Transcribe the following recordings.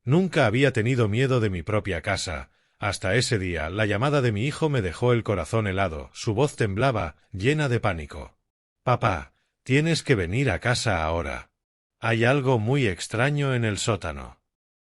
Nunca había tenido miedo de mi propia casa. Hasta ese día, la llamada de mi hijo me dejó el corazón helado, su voz temblaba, llena de pánico. «Papá, tienes que venir a casa ahora. Hay algo muy extraño en el sótano».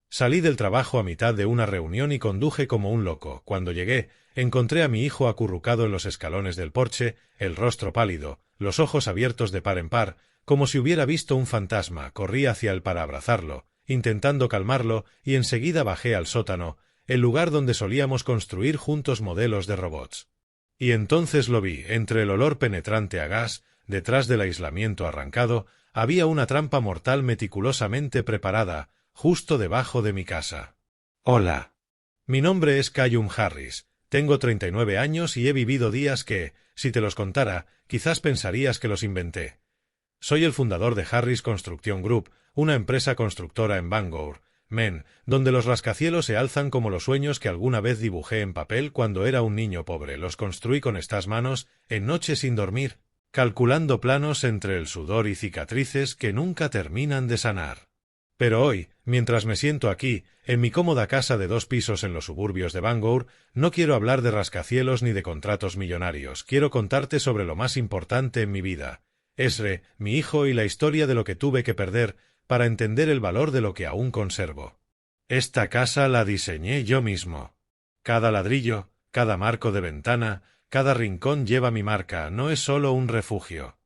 Salí del trabajo a mitad de una reunión y conduje como un loco. Cuando llegué, encontré a mi hijo acurrucado en los escalones del porche, el rostro pálido, los ojos abiertos de par en par, como si hubiera visto un fantasma. Corrí hacia él para abrazarlo, intentando calmarlo, y enseguida bajé al sótano, el lugar donde solíamos construir juntos modelos de robots. Y entonces lo vi, entre el olor penetrante a gas, detrás del aislamiento arrancado, había una trampa mortal meticulosamente preparada, justo debajo de mi casa. Hola. Mi nombre es Callum Harris, tengo 39 años y he vivido días que, si te los contara, quizás pensarías que los inventé. Soy el fundador de Harris Construction Group, una empresa constructora en Bangor, Maine, donde los rascacielos se alzan como los sueños que alguna vez dibujé en papel cuando era un niño pobre. Los construí con estas manos, en noches sin dormir, calculando planos entre el sudor y cicatrices que nunca terminan de sanar. Pero hoy, mientras me siento aquí, en mi cómoda casa de 2 pisos en los suburbios de Bangor, no quiero hablar de rascacielos ni de contratos millonarios. Quiero contarte sobre lo más importante en mi vida, Ezre, mi hijo, y la historia de lo que tuve que perder para entender el valor de lo que aún conservo. Esta casa la diseñé yo mismo. Cada ladrillo, cada marco de ventana, cada rincón lleva mi marca. No es solo un refugio.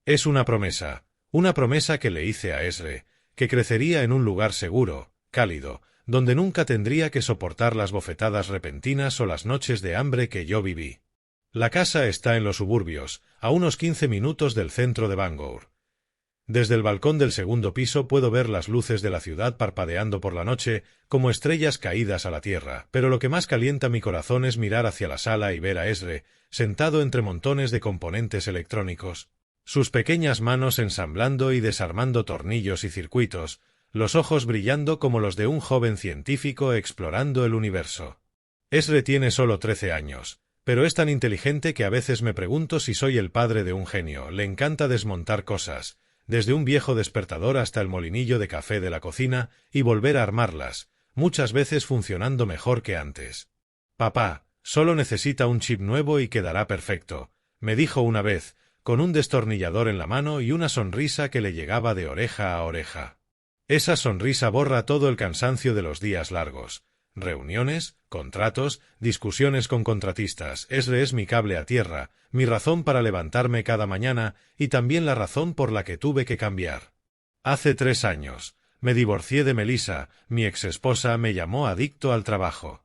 Es una promesa que le hice a Ezre, que crecería en un lugar seguro, cálido, donde nunca tendría que soportar las bofetadas repentinas o las noches de hambre que yo viví. La casa está en los suburbios, a unos 15 minutos del centro de Bangor. Desde el balcón del segundo piso puedo ver las luces de la ciudad parpadeando por la noche como estrellas caídas a la tierra, pero lo que más calienta mi corazón es mirar hacia la sala y ver a Ezre, sentado entre montones de componentes electrónicos, sus pequeñas manos ensamblando y desarmando tornillos y circuitos, los ojos brillando como los de un joven científico explorando el universo. Ezre tiene solo 13 años, pero es tan inteligente que a veces me pregunto si soy el padre de un genio. Le encanta desmontar cosas, desde un viejo despertador hasta el molinillo de café de la cocina, y volver a armarlas, muchas veces funcionando mejor que antes. «Papá, solo necesita un chip nuevo y quedará perfecto», me dijo una vez, con un destornillador en la mano y una sonrisa que le llegaba de oreja a oreja. Esa sonrisa borra todo el cansancio de los días largos. Reuniones, contratos, discusiones con contratistas. Ezre es mi cable a tierra, mi razón para levantarme cada mañana y también la razón por la que tuve que cambiar. Hace 3 años, me divorcié de Melissa, mi exesposa me llamó adicto al trabajo.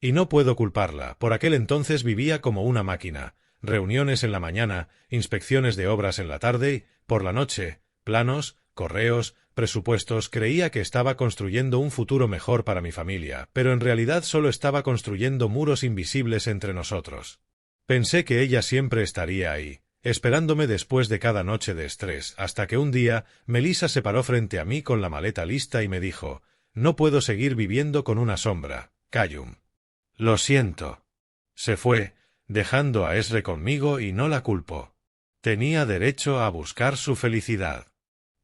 Y no puedo culparla, por aquel entonces vivía como una máquina. Reuniones en la mañana, inspecciones de obras en la tarde y, por la noche, planos, correos, presupuestos. Creía que estaba construyendo un futuro mejor para mi familia, pero en realidad solo estaba construyendo muros invisibles entre nosotros. Pensé que ella siempre estaría ahí, esperándome después de cada noche de estrés, hasta que un día Melissa se paró frente a mí con la maleta lista y me dijo: «No puedo seguir viviendo con una sombra, Callum. Lo siento». Se fue, dejando a Ezre conmigo y no la culpo. Tenía derecho a buscar su felicidad.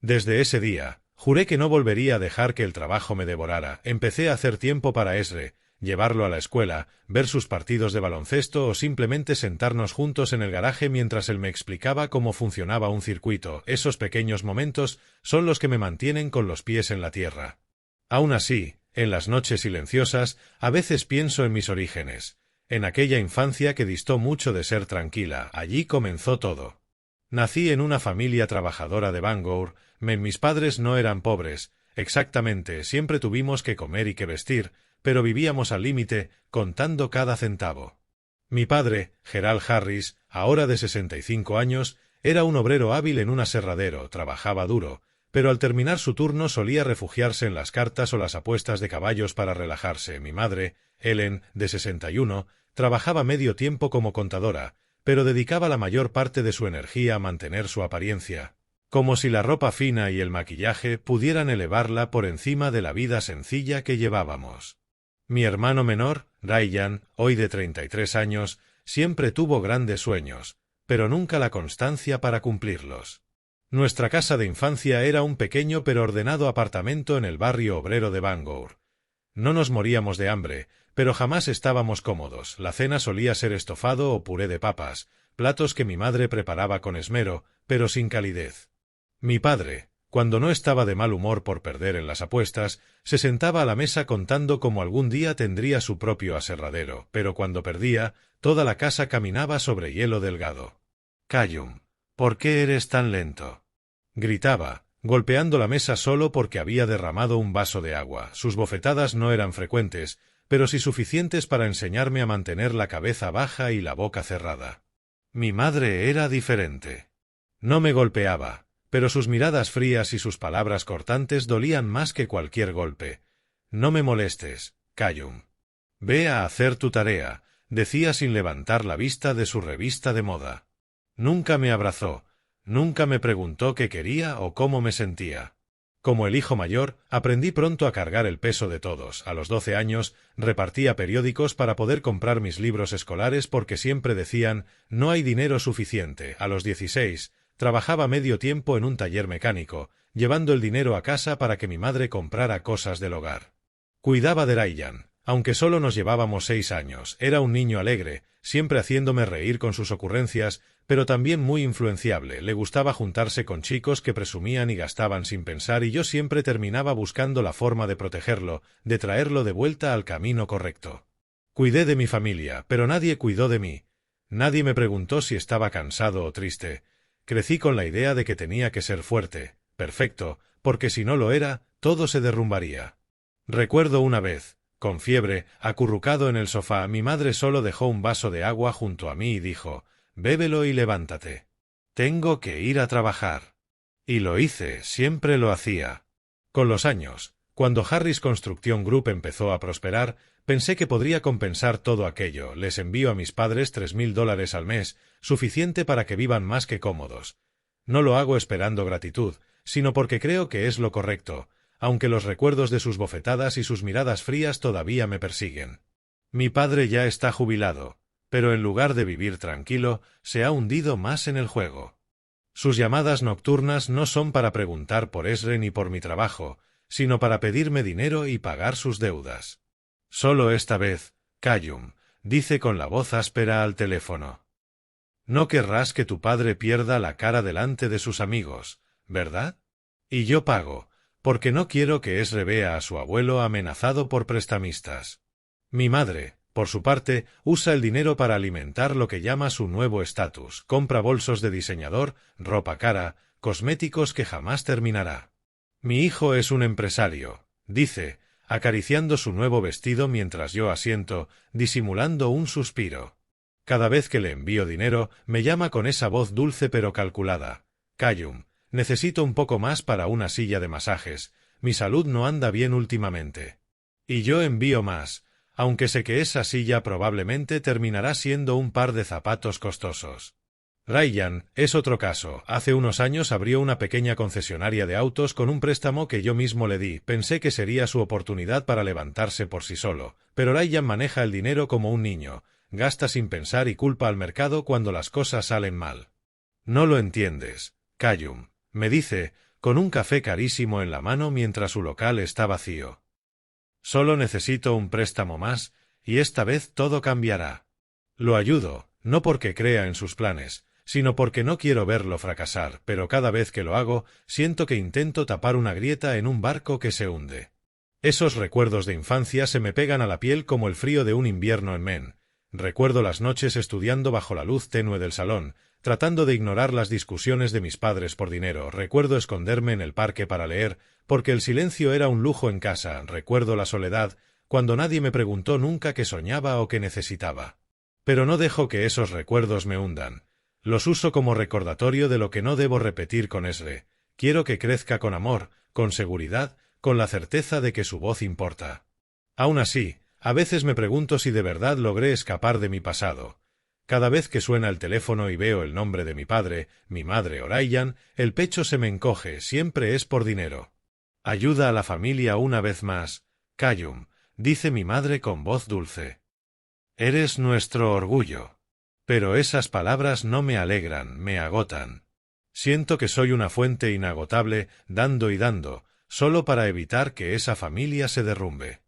Desde ese día, juré que no volvería a dejar que el trabajo me devorara. Empecé a hacer tiempo para Ezre, llevarlo a la escuela, ver sus partidos de baloncesto o simplemente sentarnos juntos en el garaje mientras él me explicaba cómo funcionaba un circuito. Esos pequeños momentos son los que me mantienen con los pies en la tierra. Aún así, en las noches silenciosas, a veces pienso en mis orígenes, en aquella infancia que distó mucho de ser tranquila. Allí comenzó todo. Nací en una familia trabajadora de Bangor. Mis padres no eran pobres, exactamente, siempre tuvimos que comer y que vestir, pero vivíamos al límite, contando cada centavo. Mi padre, Gerald Harris, ahora de 65 años, era un obrero hábil en un aserradero, trabajaba duro, pero al terminar su turno solía refugiarse en las cartas o las apuestas de caballos para relajarse. Mi madre, Ellen, de 61, trabajaba medio tiempo como contadora, pero dedicaba la mayor parte de su energía a mantener su apariencia, como si la ropa fina y el maquillaje pudieran elevarla por encima de la vida sencilla que llevábamos. Mi hermano menor, Ryan, hoy de 33 años, siempre tuvo grandes sueños, pero nunca la constancia para cumplirlos. Nuestra casa de infancia era un pequeño pero ordenado apartamento en el barrio obrero de Bangor. No nos moríamos de hambre, pero jamás estábamos cómodos. La cena solía ser estofado o puré de papas, platos que mi madre preparaba con esmero, pero sin calidez. Mi padre, cuando no estaba de mal humor por perder en las apuestas, se sentaba a la mesa contando cómo algún día tendría su propio aserradero, pero cuando perdía, toda la casa caminaba sobre hielo delgado. «Callum, ¿por qué eres tan lento?», gritaba, golpeando la mesa solo porque había derramado un vaso de agua. Sus bofetadas no eran frecuentes, pero sí suficientes para enseñarme a mantener la cabeza baja y la boca cerrada. Mi madre era diferente. No me golpeaba, pero sus miradas frías y sus palabras cortantes dolían más que cualquier golpe. «No me molestes, Callum. Ve a hacer tu tarea», decía sin levantar la vista de su revista de moda. Nunca me abrazó, nunca me preguntó qué quería o cómo me sentía. Como el hijo mayor, aprendí pronto a cargar el peso de todos. A los 12 años, repartía periódicos para poder comprar mis libros escolares porque siempre decían «no hay dinero suficiente». A los 16, trabajaba medio tiempo en un taller mecánico, llevando el dinero a casa para que mi madre comprara cosas del hogar. Cuidaba de Ryan, aunque solo nos llevábamos 6 años. Era un niño alegre, siempre haciéndome reír con sus ocurrencias, pero también muy influenciable. Le gustaba juntarse con chicos que presumían y gastaban sin pensar, y yo siempre terminaba buscando la forma de protegerlo, de traerlo de vuelta al camino correcto. Cuidé de mi familia, pero nadie cuidó de mí. Nadie me preguntó si estaba cansado o triste. Crecí con la idea de que tenía que ser fuerte, perfecto, porque si no lo era, todo se derrumbaría. Recuerdo una vez, con fiebre, acurrucado en el sofá, mi madre solo dejó un vaso de agua junto a mí y dijo «bébelo y levántate. Tengo que ir a trabajar». Y lo hice, siempre lo hacía. Con los años, cuando Harris Construction Group empezó a prosperar, pensé que podría compensar todo aquello. Les envío a mis padres $3,000 al mes, suficiente para que vivan más que cómodos. No lo hago esperando gratitud, sino porque creo que es lo correcto, aunque los recuerdos de sus bofetadas y sus miradas frías todavía me persiguen. Mi padre ya está jubilado, pero en lugar de vivir tranquilo, se ha hundido más en el juego. Sus llamadas nocturnas no son para preguntar por Esre ni por mi trabajo, sino para pedirme dinero y pagar sus deudas. Solo esta vez, Callum, dice con la voz áspera al teléfono. No querrás que tu padre pierda la cara delante de sus amigos, ¿verdad? Y yo pago, porque no quiero que Esre vea a su abuelo amenazado por prestamistas. Mi madre, por su parte, usa el dinero para alimentar lo que llama su nuevo estatus. Compra bolsos de diseñador, ropa cara, cosméticos que jamás terminará. Mi hijo es un empresario, dice, acariciando su nuevo vestido mientras yo asiento, disimulando un suspiro. Cada vez que le envío dinero, me llama con esa voz dulce pero calculada. Callum, necesito un poco más para una silla de masajes. Mi salud no anda bien últimamente. Y yo envío más, aunque sé que esa silla probablemente terminará siendo un par de zapatos costosos. Ryan es otro caso. Hace unos años abrió una pequeña concesionaria de autos con un préstamo que yo mismo le di. Pensé que sería su oportunidad para levantarse por sí solo, pero Ryan maneja el dinero como un niño, gasta sin pensar y culpa al mercado cuando las cosas salen mal. No lo entiendes, Callum, me dice, con un café carísimo en la mano mientras su local está vacío. Solo necesito un préstamo más, y esta vez todo cambiará. Lo ayudo, no porque crea en sus planes, sino porque no quiero verlo fracasar, pero cada vez que lo hago, siento que intento tapar una grieta en un barco que se hunde. Esos recuerdos de infancia se me pegan a la piel como el frío de un invierno en Maine. Recuerdo las noches estudiando bajo la luz tenue del salón, tratando de ignorar las discusiones de mis padres por dinero. Recuerdo esconderme en el parque para leer, porque el silencio era un lujo en casa. Recuerdo la soledad, cuando nadie me preguntó nunca qué soñaba o qué necesitaba. Pero no dejo que esos recuerdos me hundan. Los uso como recordatorio de lo que no debo repetir con Esre. Quiero que crezca con amor, con seguridad, con la certeza de que su voz importa. Aún así, a veces me pregunto si de verdad logré escapar de mi pasado. Cada vez que suena el teléfono y veo el nombre de mi padre, mi madre o Ryan, el pecho se me encoge. Siempre es por dinero. Ayuda a la familia una vez más, Callum, dice mi madre con voz dulce. Eres nuestro orgullo. Pero esas palabras no me alegran, me agotan. Siento que soy una fuente inagotable, dando y dando, solo para evitar que esa familia se derrumbe.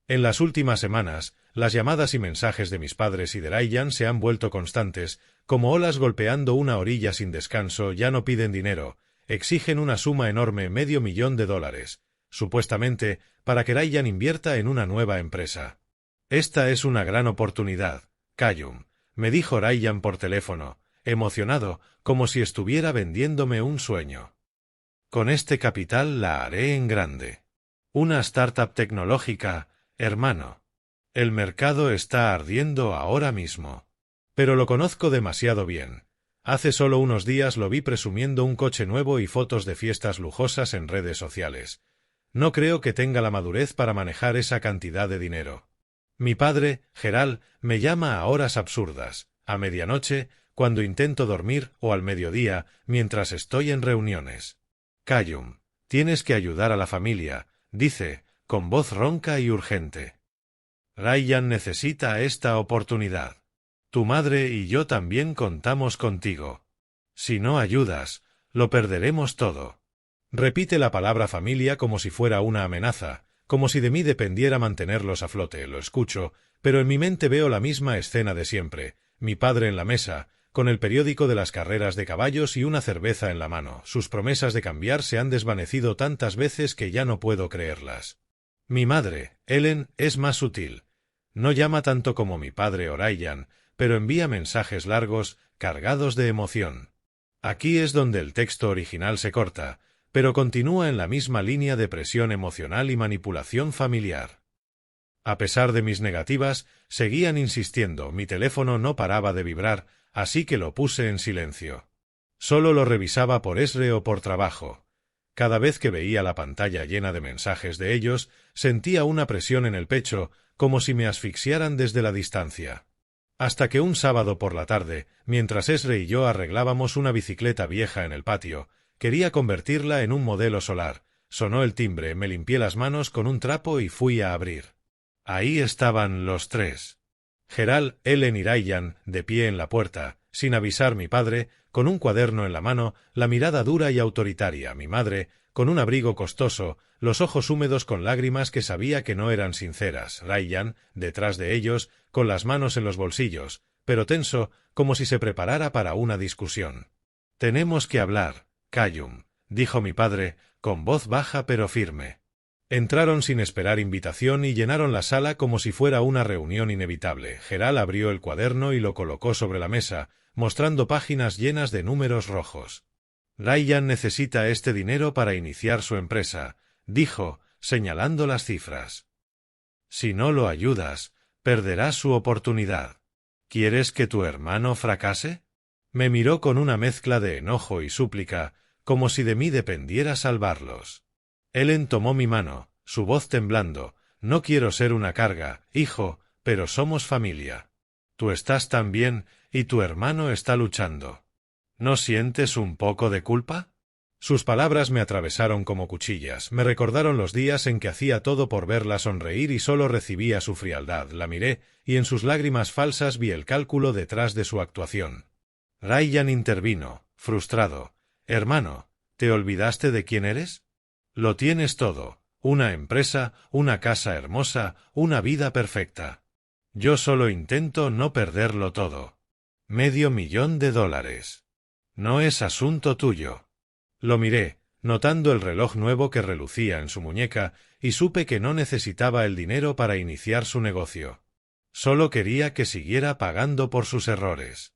En las últimas semanas, las llamadas y mensajes de mis padres y de Ryan se han vuelto constantes, como olas golpeando una orilla sin descanso. Ya no piden dinero, exigen una suma enorme, $500,000, supuestamente, para que Ryan invierta en una nueva empresa. Esta es una gran oportunidad, Callum, me dijo Ryan por teléfono, emocionado, como si estuviera vendiéndome un sueño. Con este capital la haré en grande. Una startup tecnológica, hermano. El mercado está ardiendo ahora mismo. Pero lo conozco demasiado bien. Hace solo unos días lo vi presumiendo un coche nuevo y fotos de fiestas lujosas en redes sociales. No creo que tenga la madurez para manejar esa cantidad de dinero. Mi padre, Gerald, me llama a horas absurdas, a medianoche, cuando intento dormir, o al mediodía, mientras estoy en reuniones. Callum, tienes que ayudar a la familia, dice, con voz ronca y urgente. Ryan necesita esta oportunidad. Tu madre y yo también contamos contigo. Si no ayudas, lo perderemos todo. Repite la palabra familia como si fuera una amenaza, como si de mí dependiera mantenerlos a flote. Lo escucho, pero en mi mente veo la misma escena de siempre, mi padre en la mesa, con el periódico de las carreras de caballos y una cerveza en la mano. Sus promesas de cambiar se han desvanecido tantas veces que ya no puedo creerlas. Mi madre, Ellen, es más sutil. No llama tanto como mi padre o Ryan, pero envía mensajes largos, cargados de emoción. Aquí es donde el texto original se corta, pero continúa en la misma línea de presión emocional y manipulación familiar. A pesar de mis negativas, seguían insistiendo. Mi teléfono no paraba de vibrar, así que lo puse en silencio. Solo lo revisaba por Esre o por trabajo. Cada vez que veía la pantalla llena de mensajes de ellos, sentía una presión en el pecho, como si me asfixiaran desde la distancia. Hasta que un sábado por la tarde, mientras Esre y yo arreglábamos una bicicleta vieja en el patio, quería convertirla en un modelo solar. Sonó el timbre, me limpié las manos con un trapo y fui a abrir. Ahí estaban los tres. Gerald, Ellen y Ryan, de pie en la puerta, sin avisar. Mi padre, con un cuaderno en la mano, la mirada dura y autoritaria. Mi madre, con un abrigo costoso, los ojos húmedos con lágrimas que sabía que no eran sinceras. Ryan, detrás de ellos, con las manos en los bolsillos, pero tenso, como si se preparara para una discusión. Tenemos que hablar, Callum, dijo mi padre, con voz baja pero firme. Entraron sin esperar invitación y llenaron la sala como si fuera una reunión inevitable. Gerald abrió el cuaderno y lo colocó sobre la mesa, mostrando páginas llenas de números rojos. Ryan necesita este dinero para iniciar su empresa, dijo, señalando las cifras. Si no lo ayudas, perderás su oportunidad. ¿Quieres que tu hermano fracase? Me miró con una mezcla de enojo y súplica, como si de mí dependiera salvarlos. Ellen tomó mi mano, su voz temblando. No quiero ser una carga, hijo, pero somos familia. Tú estás tan bien, y tu hermano está luchando. ¿No sientes un poco de culpa? Sus palabras me atravesaron como cuchillas, me recordaron los días en que hacía todo por verla sonreír y solo recibía su frialdad. La miré, y en sus lágrimas falsas vi el cálculo detrás de su actuación. Ryan intervino, frustrado. Hermano, ¿te olvidaste de quién eres? Lo tienes todo, una empresa, una casa hermosa, una vida perfecta. Yo solo intento no perderlo todo. $500,000. No es asunto tuyo. Lo miré, notando el reloj nuevo que relucía en su muñeca, y supe que no necesitaba el dinero para iniciar su negocio. Solo quería que siguiera pagando por sus errores.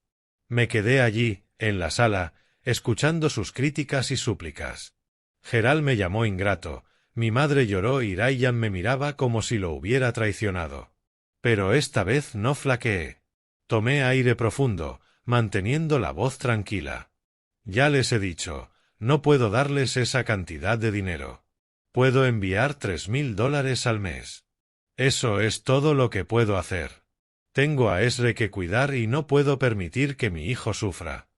Me quedé allí, en la sala, escuchando sus críticas y súplicas. Gerald me llamó ingrato, mi madre lloró y Ryan me miraba como si lo hubiera traicionado. Pero esta vez no flaqueé. Tomé aire profundo, manteniendo la voz tranquila. Ya les he dicho, no puedo darles esa cantidad de dinero. Puedo enviar $3,000 al mes. Eso es todo lo que puedo hacer. Tengo a Esre que cuidar y no puedo permitir que mi hijo sufra.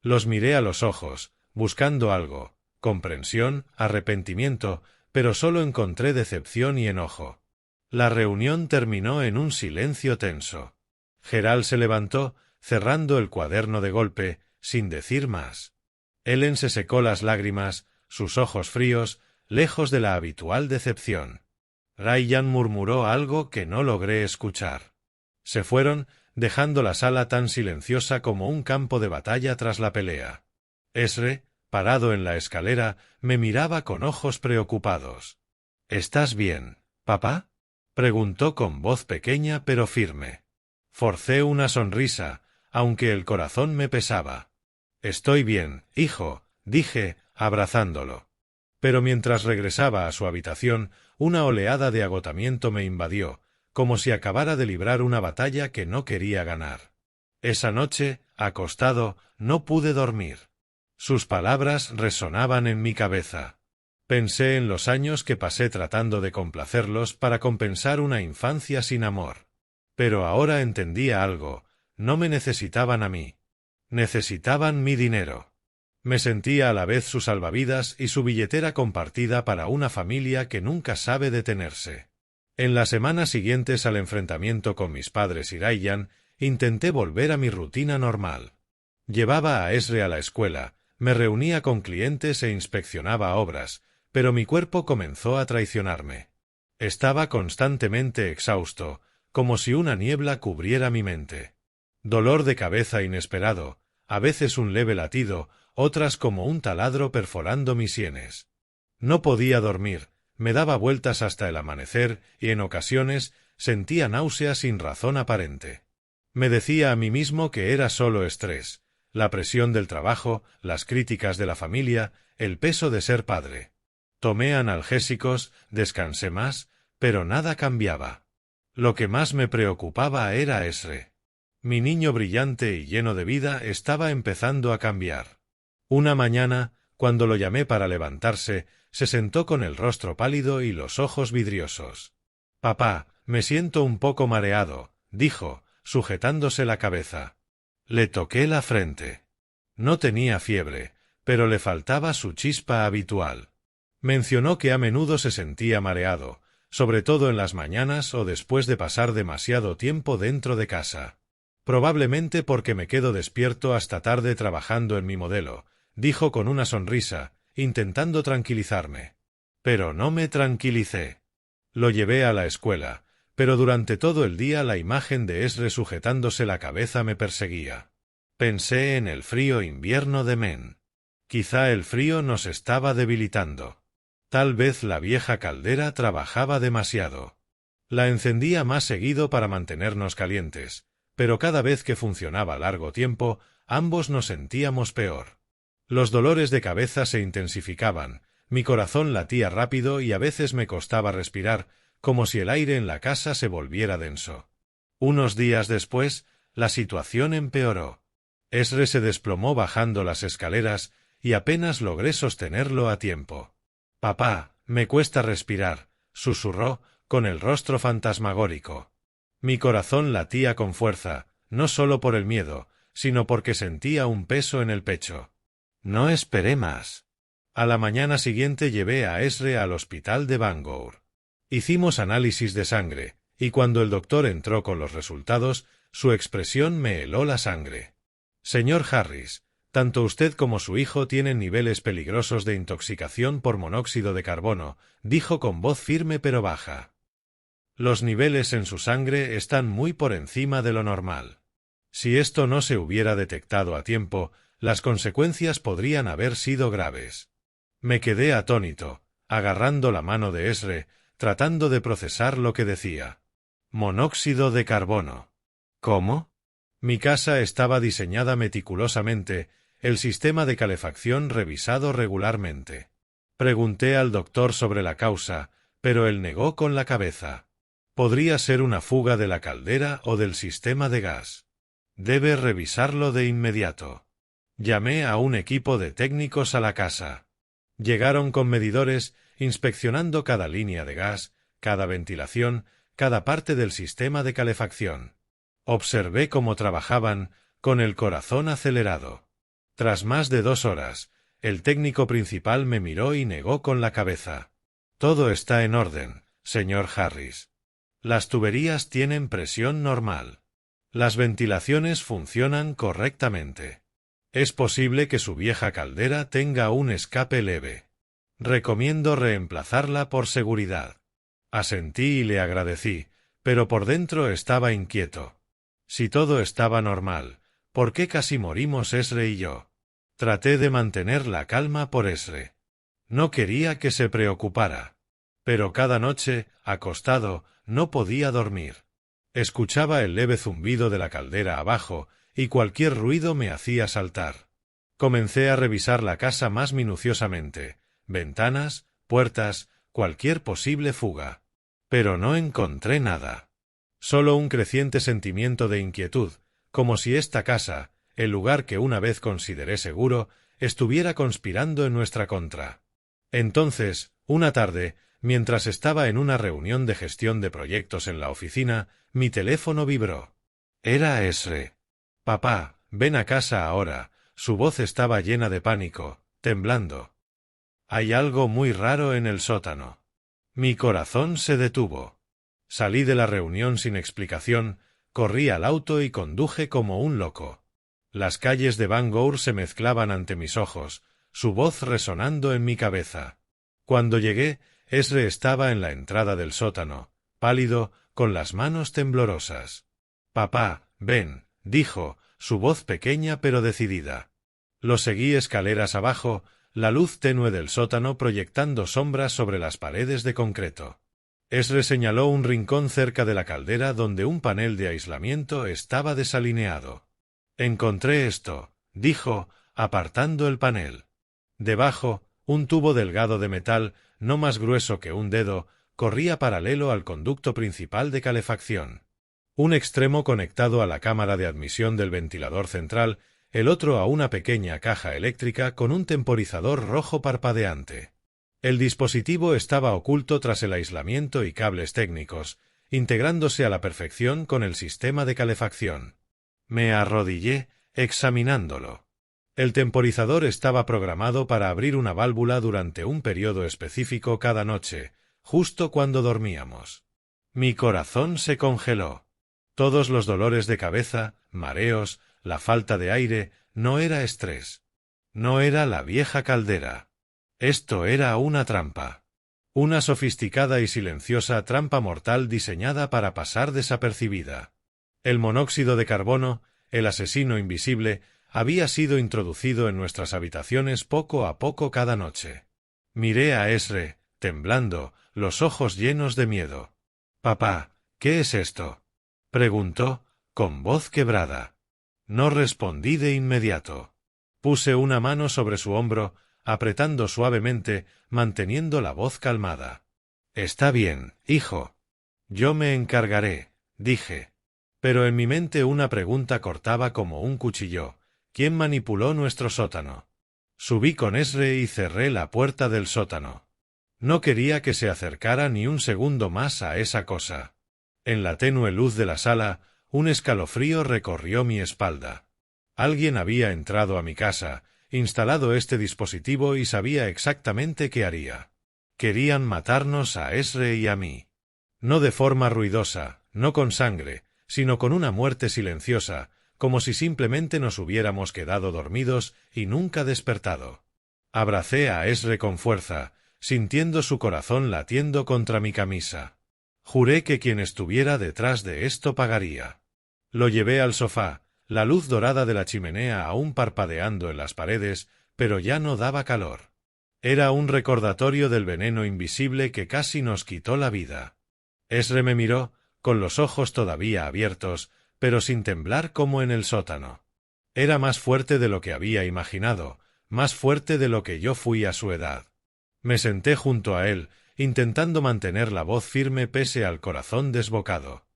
Los miré a los ojos, buscando algo, comprensión, arrepentimiento, pero solo encontré decepción y enojo. La reunión terminó en un silencio tenso. Gerald se levantó, cerrando el cuaderno de golpe, sin decir más. Ellen se secó las lágrimas, sus ojos fríos, lejos de la habitual decepción. Ryan murmuró algo que no logré escuchar. Se fueron, dejando la sala tan silenciosa como un campo de batalla tras la pelea. Esre, parado en la escalera, me miraba con ojos preocupados. —¿Estás bien, papá? —preguntó con voz pequeña pero firme. Forcé una sonrisa, aunque el corazón me pesaba. —Estoy bien, hijo —dije, abrazándolo. Pero mientras regresaba a su habitación, una oleada de agotamiento me invadió, como si acabara de librar una batalla que no quería ganar. Esa noche, acostado, no pude dormir. Sus palabras resonaban en mi cabeza. Pensé en los años que pasé tratando de complacerlos para compensar una infancia sin amor. Pero ahora entendía algo: no me necesitaban a mí. Necesitaban mi dinero. Me sentía a la vez su salvavidas y su billetera compartida para una familia que nunca sabe detenerse. En las semanas siguientes al enfrentamiento con mis padres y Ryan, intenté volver a mi rutina normal. Llevaba a Esre a la escuela, me reunía con clientes e inspeccionaba obras, pero mi cuerpo comenzó a traicionarme. Estaba constantemente exhausto, como si una niebla cubriera mi mente. Dolor de cabeza inesperado, a veces un leve latido, otras como un taladro perforando mis sienes. No podía dormir, me daba vueltas hasta el amanecer y en ocasiones sentía náusea sin razón aparente. Me decía a mí mismo que era solo estrés, la presión del trabajo, las críticas de la familia, el peso de ser padre. Tomé analgésicos, descansé más, pero nada cambiaba. Lo que más me preocupaba era Esre. Mi niño brillante y lleno de vida estaba empezando a cambiar. Una mañana, cuando lo llamé para levantarse, se sentó con el rostro pálido y los ojos vidriosos. «Papá, me siento un poco mareado», dijo, sujetándose la cabeza. Le toqué la frente. No tenía fiebre, pero le faltaba su chispa habitual. Mencionó que a menudo se sentía mareado, sobre todo en las mañanas o después de pasar demasiado tiempo dentro de casa. «Probablemente porque me quedo despierto hasta tarde trabajando en mi modelo», dijo con una sonrisa, intentando tranquilizarme. Pero no me tranquilicé. Lo llevé a la escuela, pero durante todo el día la imagen de Esre sujetándose la cabeza me perseguía. Pensé en el frío invierno de Men. Quizá el frío nos estaba debilitando. Tal vez la vieja caldera trabajaba demasiado. La encendía más seguido para mantenernos calientes, pero cada vez que funcionaba largo tiempo, ambos nos sentíamos peor. Los dolores de cabeza se intensificaban, mi corazón latía rápido y a veces me costaba respirar, como si el aire en la casa se volviera denso. Unos días después, la situación empeoró. Esre se desplomó bajando las escaleras y apenas logré sostenerlo a tiempo. «Papá, me cuesta respirar», susurró, con el rostro fantasmagórico. Mi corazón latía con fuerza, no solo por el miedo, sino porque sentía un peso en el pecho. No esperé más. A la mañana siguiente llevé a Esre al hospital de Bangor. Hicimos análisis de sangre, y cuando el doctor entró con los resultados, su expresión me heló la sangre. «Señor Harris, tanto usted como su hijo tienen niveles peligrosos de intoxicación por monóxido de carbono», dijo con voz firme pero baja. «Los niveles en su sangre están muy por encima de lo normal. Si esto no se hubiera detectado a tiempo, las consecuencias podrían haber sido graves». Me quedé atónito, agarrando la mano de Esre, tratando de procesar lo que decía. «Monóxido de carbono». ¿Cómo? Mi casa estaba diseñada meticulosamente, el sistema de calefacción revisado regularmente. Pregunté al doctor sobre la causa, pero él negó con la cabeza. «Podría ser una fuga de la caldera o del sistema de gas. Debe revisarlo de inmediato». Llamé a un equipo de técnicos a la casa. Llegaron con medidores, inspeccionando cada línea de gas, cada ventilación, cada parte del sistema de calefacción. Observé cómo trabajaban, con el corazón acelerado. Tras más de 2 horas, el técnico principal me miró y negó con la cabeza. «Todo está en orden, señor Harris. Las tuberías tienen presión normal. Las ventilaciones funcionan correctamente. Es posible que su vieja caldera tenga un escape leve. Recomiendo reemplazarla por seguridad». Asentí y le agradecí, pero por dentro estaba inquieto. Si todo estaba normal, ¿por qué casi morimos Esre y yo? Traté de mantener la calma por Esre. No quería que se preocupara. Pero cada noche, acostado, no podía dormir. Escuchaba el leve zumbido de la caldera abajo, y cualquier ruido me hacía saltar. Comencé a revisar la casa más minuciosamente, ventanas, puertas, cualquier posible fuga. Pero no encontré nada. Solo un creciente sentimiento de inquietud, como si esta casa, el lugar que una vez consideré seguro, estuviera conspirando en nuestra contra. Entonces, una tarde, mientras estaba en una reunión de gestión de proyectos en la oficina, mi teléfono vibró. Era Esre. «Papá, ven a casa ahora». Su voz estaba llena de pánico, temblando. «Hay algo muy raro en el sótano». Mi corazón se detuvo. Salí de la reunión sin explicación, corrí al auto y conduje como un loco. Las calles de Bangor se mezclaban ante mis ojos, su voz resonando en mi cabeza. Cuando llegué, Esre estaba en la entrada del sótano, pálido, con las manos temblorosas. «Papá, ven», dijo, su voz pequeña pero decidida. Lo seguí escaleras abajo, la luz tenue del sótano proyectando sombras sobre las paredes de concreto. Esre señaló un rincón cerca de la caldera donde un panel de aislamiento estaba desalineado. «Encontré esto», dijo, apartando el panel. Debajo, un tubo delgado de metal, no más grueso que un dedo, corría paralelo al conducto principal de calefacción. Un extremo conectado a la cámara de admisión del ventilador central, el otro a una pequeña caja eléctrica con un temporizador rojo parpadeante. El dispositivo estaba oculto tras el aislamiento y cables técnicos, integrándose a la perfección con el sistema de calefacción. Me arrodillé, examinándolo. El temporizador estaba programado para abrir una válvula durante un periodo específico cada noche, justo cuando dormíamos. Mi corazón se congeló. Todos los dolores de cabeza, mareos, la falta de aire, no era estrés. No era la vieja caldera. Esto era una trampa. Una sofisticada y silenciosa trampa mortal diseñada para pasar desapercibida. El monóxido de carbono, el asesino invisible, había sido introducido en nuestras habitaciones poco a poco cada noche. Miré a Esre, temblando, los ojos llenos de miedo. «Papá, ¿qué es esto?», preguntó, con voz quebrada. No respondí de inmediato. Puse una mano sobre su hombro, apretando suavemente, manteniendo la voz calmada. «Está bien, hijo. Yo me encargaré», dije. Pero en mi mente una pregunta cortaba como un cuchillo. ¿Quién manipuló nuestro sótano? Subí con Esre y cerré la puerta del sótano. No quería que se acercara ni un segundo más a esa cosa. En la tenue luz de la sala, un escalofrío recorrió mi espalda. Alguien había entrado a mi casa, instalado este dispositivo y sabía exactamente qué haría. Querían matarnos a Esre y a mí. No de forma ruidosa, no con sangre, sino con una muerte silenciosa, como si simplemente nos hubiéramos quedado dormidos y nunca despertado. Abracé a Esre con fuerza, sintiendo su corazón latiendo contra mi camisa. Juré que quien estuviera detrás de esto pagaría. Lo llevé al sofá, la luz dorada de la chimenea aún parpadeando en las paredes, pero ya no daba calor. Era un recordatorio del veneno invisible que casi nos quitó la vida. Esre me miró, con los ojos todavía abiertos, pero sin temblar como en el sótano. Era más fuerte de lo que había imaginado, más fuerte de lo que yo fui a su edad. Me senté junto a él, intentando mantener la voz firme pese al corazón desbocado.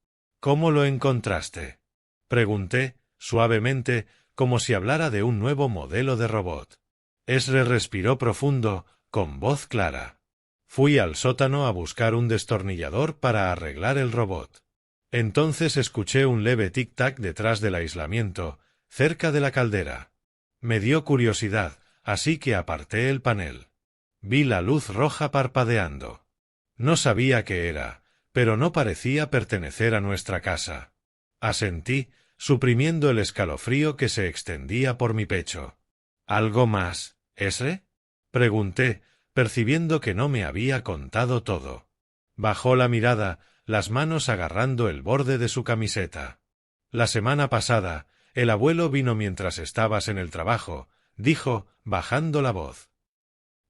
«¿Cómo lo encontraste?», pregunté, suavemente, como si hablara de un nuevo modelo de robot. Esre respiró profundo, con voz clara. Fui al sótano a buscar un destornillador para arreglar el robot. Entonces escuché un leve tic-tac detrás del aislamiento, cerca de la caldera. Me dio curiosidad, así que aparté el panel. Vi la luz roja parpadeando. No sabía qué era, pero no parecía pertenecer a nuestra casa. Asentí, suprimiendo el escalofrío que se extendía por mi pecho. «¿Algo más, Esre?», pregunté, percibiendo que no me había contado todo. Bajó la mirada, las manos agarrando el borde de su camiseta. La semana pasada, el abuelo vino mientras estabas en el trabajo, dijo, bajando la voz.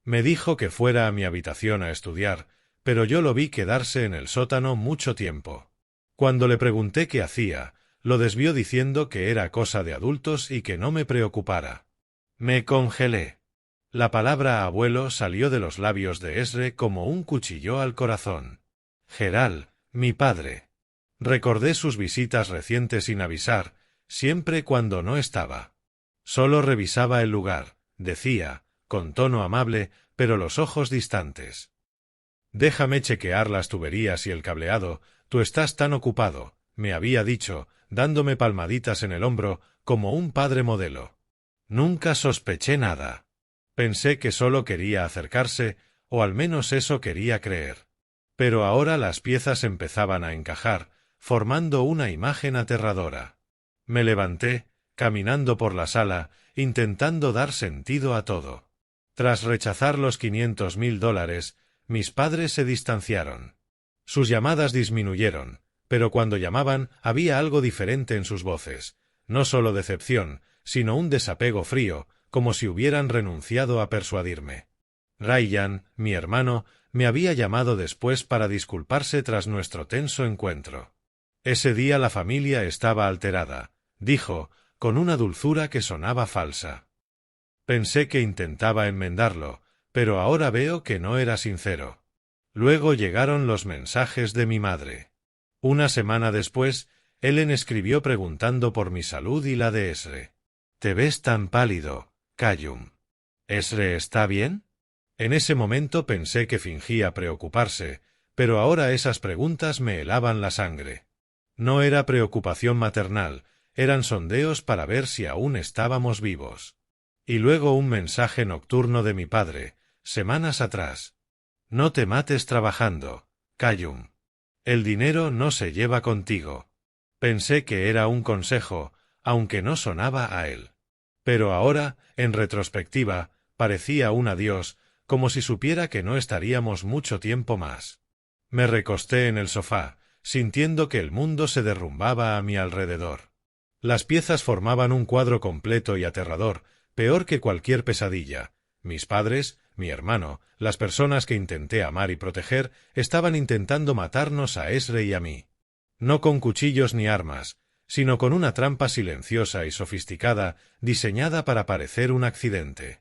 Me dijo que fuera a mi habitación a estudiar, pero yo lo vi quedarse en el sótano mucho tiempo. Cuando le pregunté qué hacía, lo desvió diciendo que era cosa de adultos y que no me preocupara. Me congelé. La palabra abuelo salió de los labios de Esre como un cuchillo al corazón. Geral, mi padre. Recordé sus visitas recientes sin avisar, siempre cuando no estaba. Solo revisaba el lugar, decía, con tono amable, pero los ojos distantes. Déjame chequear las tuberías y el cableado, tú estás tan ocupado, me había dicho, dándome palmaditas en el hombro, como un padre modelo. Nunca sospeché nada. Pensé que solo quería acercarse, o al menos eso quería creer. Pero ahora las piezas empezaban a encajar, formando una imagen aterradora. Me levanté, caminando por la sala, intentando dar sentido a todo. Tras rechazar los $500,000, mis padres se distanciaron. Sus llamadas disminuyeron, pero cuando llamaban había algo diferente en sus voces, no solo decepción, sino un desapego frío, como si hubieran renunciado a persuadirme. Ryan, mi hermano, me había llamado después para disculparse tras nuestro tenso encuentro. Ese día la familia estaba alterada, dijo, con una dulzura que sonaba falsa. Pensé que intentaba enmendarlo, pero ahora veo que no era sincero. Luego llegaron los mensajes de mi madre. Una semana después, Ellen escribió preguntando por mi salud y la de Esre. «Te ves tan pálido, Callum. ¿Esre está bien?» En ese momento pensé que fingía preocuparse, pero ahora esas preguntas me helaban la sangre. No era preocupación maternal, eran sondeos para ver si aún estábamos vivos. Y luego un mensaje nocturno de mi padre, semanas atrás. «No te mates trabajando, Callum. El dinero no se lleva contigo». Pensé que era un consejo, aunque no sonaba a él. Pero ahora, en retrospectiva, parecía un adiós, como si supiera que no estaríamos mucho tiempo más. Me recosté en el sofá, sintiendo que el mundo se derrumbaba a mi alrededor. Las piezas formaban un cuadro completo y aterrador, peor que cualquier pesadilla. Mis padres, mi hermano, las personas que intenté amar y proteger, estaban intentando matarnos a Esre y a mí. No con cuchillos ni armas, sino con una trampa silenciosa y sofisticada, diseñada para parecer un accidente.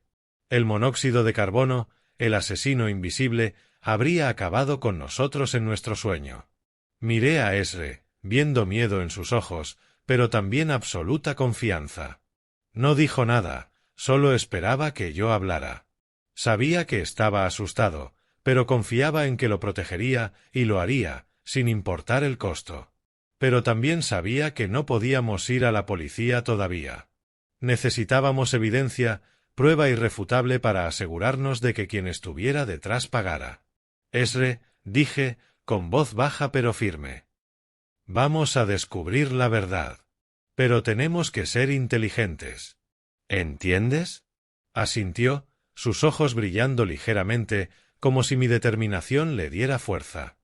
El monóxido de carbono, el asesino invisible, habría acabado con nosotros en nuestro sueño. Miré a Esre, viendo miedo en sus ojos, pero también absoluta confianza. No dijo nada, solo esperaba que yo hablara. Sabía que estaba asustado, pero confiaba en que lo protegería y lo haría, sin importar el costo. Pero también sabía que no podíamos ir a la policía todavía. Necesitábamos evidencia, prueba irrefutable para asegurarnos de que quien estuviera detrás pagara. Esre, dije, con voz baja pero firme. Vamos a descubrir la verdad. Pero tenemos que ser inteligentes. ¿Entiendes? Asintió, sus ojos brillando ligeramente, como si mi determinación le diera fuerza.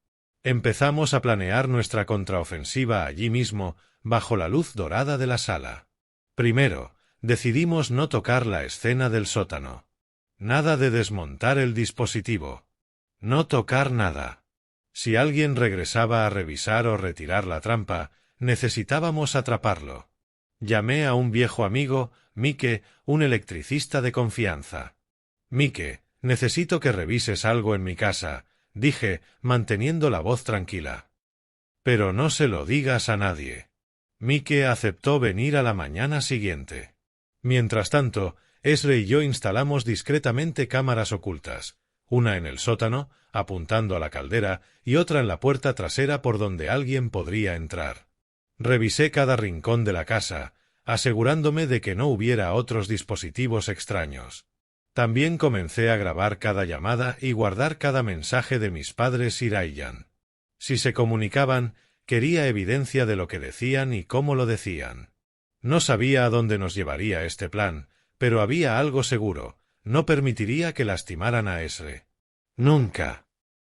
Empezamos a planear nuestra contraofensiva allí mismo, bajo la luz dorada de la sala. Primero, decidimos no tocar la escena del sótano. Nada de desmontar el dispositivo. No tocar nada. Si alguien regresaba a revisar o retirar la trampa, necesitábamos atraparlo. Llamé a un viejo amigo, Mike, un electricista de confianza. «Mike, necesito que revises algo en mi casa», dije, manteniendo la voz tranquila. «Pero no se lo digas a nadie». Mike aceptó venir a la mañana siguiente. Mientras tanto, Esre y yo instalamos discretamente cámaras ocultas, una en el sótano, apuntando a la caldera, y otra en la puerta trasera por donde alguien podría entrar. Revisé cada rincón de la casa, asegurándome de que no hubiera otros dispositivos extraños. También comencé a grabar cada llamada y guardar cada mensaje de mis padres y Ryan. Si se comunicaban, quería evidencia de lo que decían y cómo lo decían. No sabía a dónde nos llevaría este plan, pero había algo seguro, no permitiría que lastimaran a Esre. Nunca.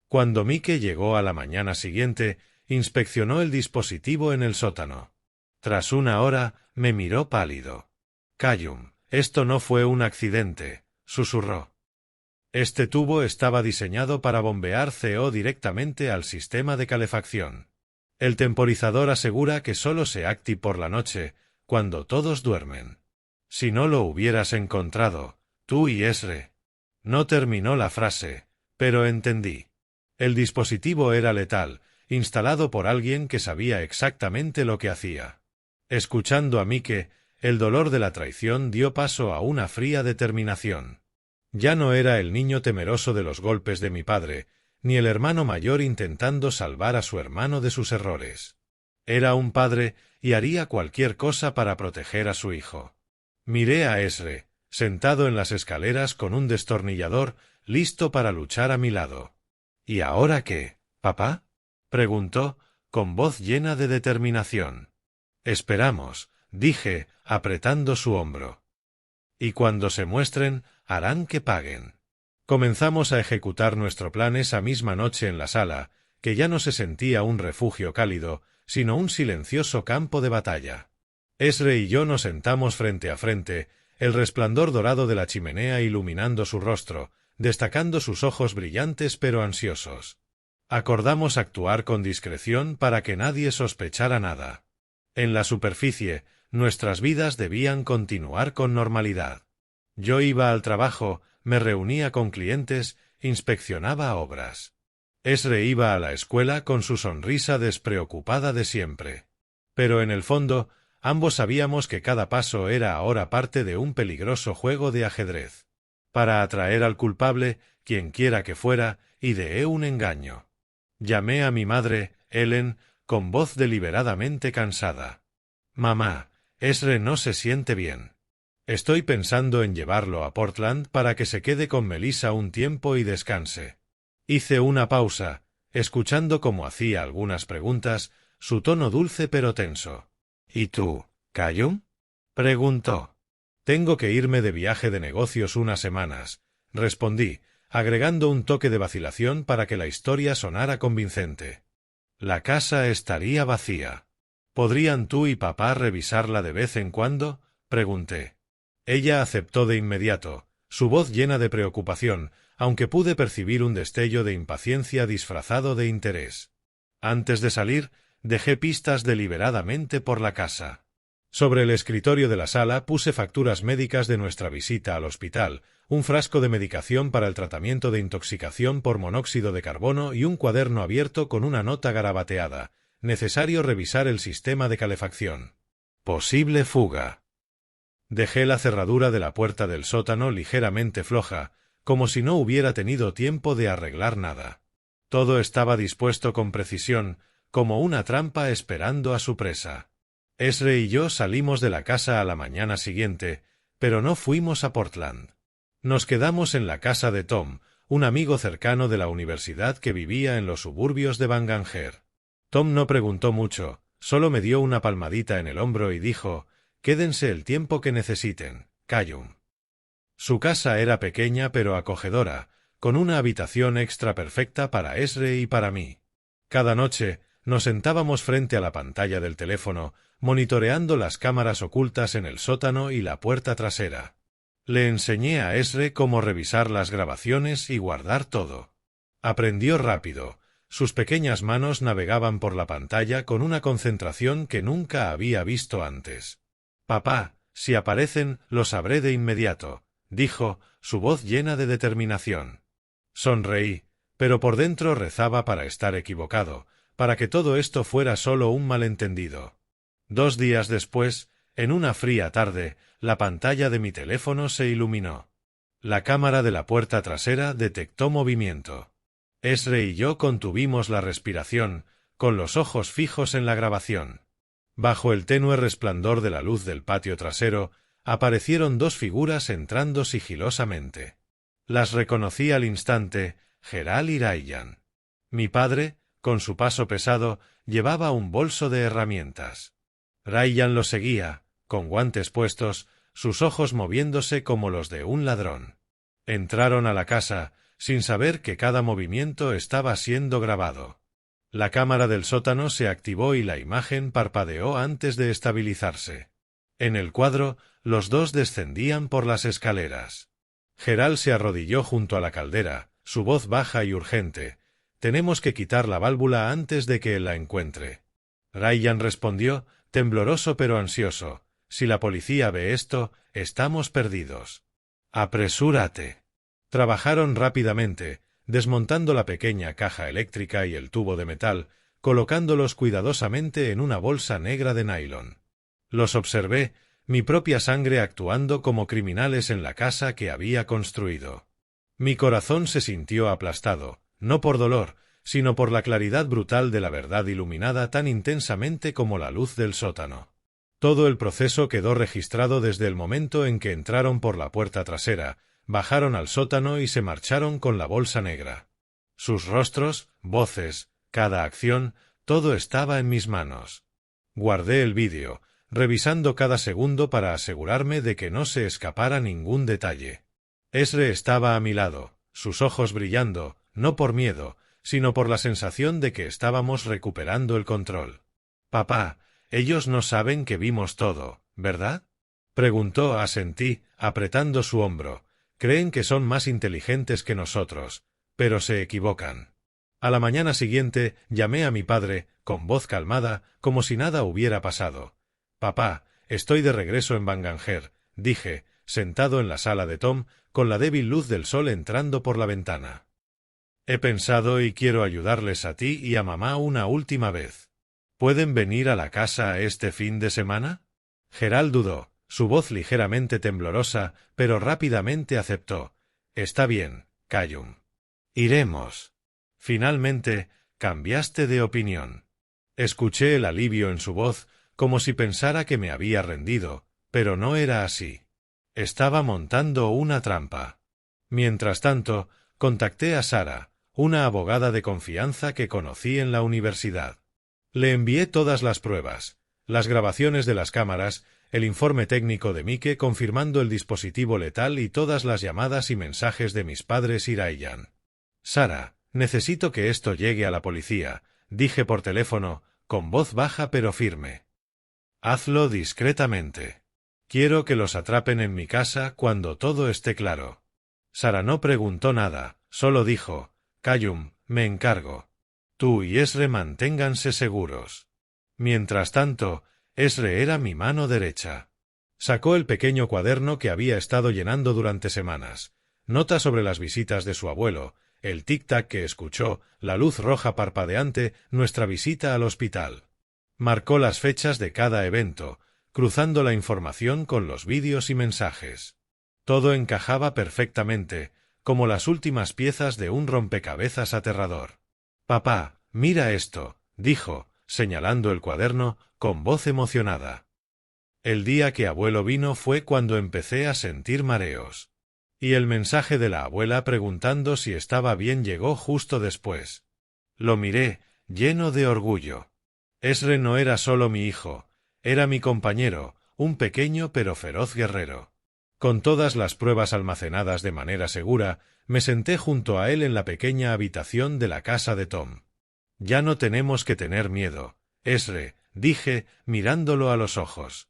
Cuando Mike llegó a la mañana siguiente, inspeccionó el dispositivo en el sótano. Tras una hora, me miró pálido. «Callum, esto no fue un accidente», susurró. Este tubo estaba diseñado para bombear CO directamente al sistema de calefacción. El temporizador asegura que solo se active por la noche, cuando todos duermen. Si no lo hubieras encontrado, tú y Esre. No terminó la frase, pero entendí. El dispositivo era letal, instalado por alguien que sabía exactamente lo que hacía. Escuchando a Mike, el dolor de la traición dio paso a una fría determinación. Ya no era el niño temeroso de los golpes de mi padre, ni el hermano mayor intentando salvar a su hermano de sus errores. Era un padre y haría cualquier cosa para proteger a su hijo. Miré a Esre, sentado en las escaleras con un destornillador, listo para luchar a mi lado. ¿Y ahora qué, papá?, preguntó, con voz llena de determinación. Esperamos, dije, apretando su hombro. Y cuando se muestren, harán que paguen. Comenzamos a ejecutar nuestro plan esa misma noche en la sala, que ya no se sentía un refugio cálido, sino un silencioso campo de batalla. Esre y yo nos sentamos frente a frente, el resplandor dorado de la chimenea iluminando su rostro, destacando sus ojos brillantes pero ansiosos. Acordamos actuar con discreción para que nadie sospechara nada. En la superficie, nuestras vidas debían continuar con normalidad. Yo iba al trabajo, me reunía con clientes, inspeccionaba obras. Esre iba a la escuela con su sonrisa despreocupada de siempre. Pero en el fondo, ambos sabíamos que cada paso era ahora parte de un peligroso juego de ajedrez. Para atraer al culpable, quienquiera que fuera, ideé un engaño. Llamé a mi madre, Ellen, con voz deliberadamente cansada. «Mamá, Esre no se siente bien. Estoy pensando en llevarlo a Portland para que se quede con Melissa un tiempo y descanse». Hice una pausa, escuchando cómo hacía algunas preguntas, su tono dulce pero tenso. «¿Y tú, Callum?», preguntó. «Tengo que irme de viaje de negocios unas semanas», respondí, agregando un toque de vacilación para que la historia sonara convincente. «La casa estaría vacía. ¿Podrían tú y papá revisarla de vez en cuando?», pregunté. Ella aceptó de inmediato, su voz llena de preocupación, aunque pude percibir un destello de impaciencia disfrazado de interés. Antes de salir, dejé pistas deliberadamente por la casa. Sobre el escritorio de la sala puse facturas médicas de nuestra visita al hospital, un frasco de medicación para el tratamiento de intoxicación por monóxido de carbono y un cuaderno abierto con una nota garabateada. Necesario revisar el sistema de calefacción. Posible fuga. Dejé la cerradura de la puerta del sótano ligeramente floja, como si no hubiera tenido tiempo de arreglar nada. Todo estaba dispuesto con precisión, como una trampa esperando a su presa. Esre y yo salimos de la casa a la mañana siguiente, pero no fuimos a Portland. Nos quedamos en la casa de Tom, un amigo cercano de la universidad que vivía en los suburbios de Banganger. Tom no preguntó mucho, solo me dio una palmadita en el hombro y dijo: «Quédense el tiempo que necesiten, Callum». Su casa era pequeña pero acogedora, con una habitación extra perfecta para Esre y para mí. Cada noche nos sentábamos frente a la pantalla del teléfono, monitoreando las cámaras ocultas en el sótano y la puerta trasera. Le enseñé a Esre cómo revisar las grabaciones y guardar todo. Aprendió rápido. Sus pequeñas manos navegaban por la pantalla con una concentración que nunca había visto antes. «Papá, si aparecen, lo sabré de inmediato», dijo, su voz llena de determinación. Sonreí, pero por dentro rezaba para estar equivocado, para que todo esto fuera solo un malentendido. 2 días después, en una fría tarde, la pantalla de mi teléfono se iluminó. La cámara de la puerta trasera detectó movimiento. Esre y yo contuvimos la respiración, con los ojos fijos en la grabación. Bajo el tenue resplandor de la luz del patio trasero, aparecieron 2 figuras entrando sigilosamente. Las reconocí al instante, Gerald y Ryan. Mi padre, con su paso pesado, llevaba un bolso de herramientas. Ryan lo seguía, con guantes puestos, sus ojos moviéndose como los de un ladrón. Entraron a la casa, sin saber que cada movimiento estaba siendo grabado. La cámara del sótano se activó y la imagen parpadeó antes de estabilizarse. En el cuadro, los dos descendían por las escaleras. Gerald se arrodilló junto a la caldera, su voz baja y urgente. «Tenemos que quitar la válvula antes de que él la encuentre». Ryan respondió, tembloroso pero ansioso. «Si la policía ve esto, estamos perdidos. Apresúrate». Trabajaron rápidamente, desmontando la pequeña caja eléctrica y el tubo de metal, colocándolos cuidadosamente en una bolsa negra de nylon. Los observé, mi propia sangre actuando como criminales en la casa que había construido. Mi corazón se sintió aplastado, no por dolor, sino por la claridad brutal de la verdad iluminada tan intensamente como la luz del sótano. Todo el proceso quedó registrado desde el momento en que entraron por la puerta trasera, bajaron al sótano y se marcharon con la bolsa negra. Sus rostros, voces, cada acción, todo estaba en mis manos. Guardé el vídeo, revisando cada segundo para asegurarme de que no se escapara ningún detalle. Ezra estaba a mi lado, sus ojos brillando, no por miedo, sino por la sensación de que estábamos recuperando el control. «Papá, ellos no saben que vimos todo, ¿verdad?», preguntó. Asentí, apretando su hombro. «Creen que son más inteligentes que nosotros, pero se equivocan». A la mañana siguiente llamé a mi padre, con voz calmada, como si nada hubiera pasado. «Papá, estoy de regreso en Banganger», dije, sentado en la sala de Tom, con la débil luz del sol entrando por la ventana. «He pensado y quiero ayudarles a ti y a mamá una última vez. ¿Pueden venir a la casa este fin de semana?» Gerald dudó, su voz ligeramente temblorosa, pero rápidamente aceptó. «Está bien, Callum. Iremos». «Finalmente, cambiaste de opinión». Escuché el alivio en su voz, como si pensara que me había rendido, pero no era así. Estaba montando una trampa. Mientras tanto, contacté a Sarah, una abogada de confianza que conocí en la universidad. Le envié todas las pruebas, las grabaciones de las cámaras, el informe técnico de Mike confirmando el dispositivo letal y todas las llamadas y mensajes de mis padres y Ryan. «Sarah, necesito que esto llegue a la policía», dije por teléfono, con voz baja pero firme. «Hazlo discretamente. Quiero que los atrapen en mi casa cuando todo esté claro». Sarah no preguntó nada, solo dijo: «Callum, me encargo. Tú y Ezra manténganse seguros». Mientras tanto, Ezra era mi mano derecha. Sacó el pequeño cuaderno que había estado llenando durante semanas, notas sobre las visitas de su abuelo, el tic-tac que escuchó, la luz roja parpadeante, nuestra visita al hospital. Marcó las fechas de cada evento, cruzando la información con los vídeos y mensajes. Todo encajaba perfectamente, como las últimas piezas de un rompecabezas aterrador. «Papá, mira esto», dijo, señalando el cuaderno, con voz emocionada. El día que abuelo vino fue cuando empecé a sentir mareos. Y el mensaje de la abuela preguntando si estaba bien llegó justo después. Lo miré, lleno de orgullo. Ezra no era solo mi hijo, era mi compañero, un pequeño pero feroz guerrero. Con todas las pruebas almacenadas de manera segura, me senté junto a él en la pequeña habitación de la casa de Tom. «Ya no tenemos que tener miedo, Ezra», dije, mirándolo a los ojos.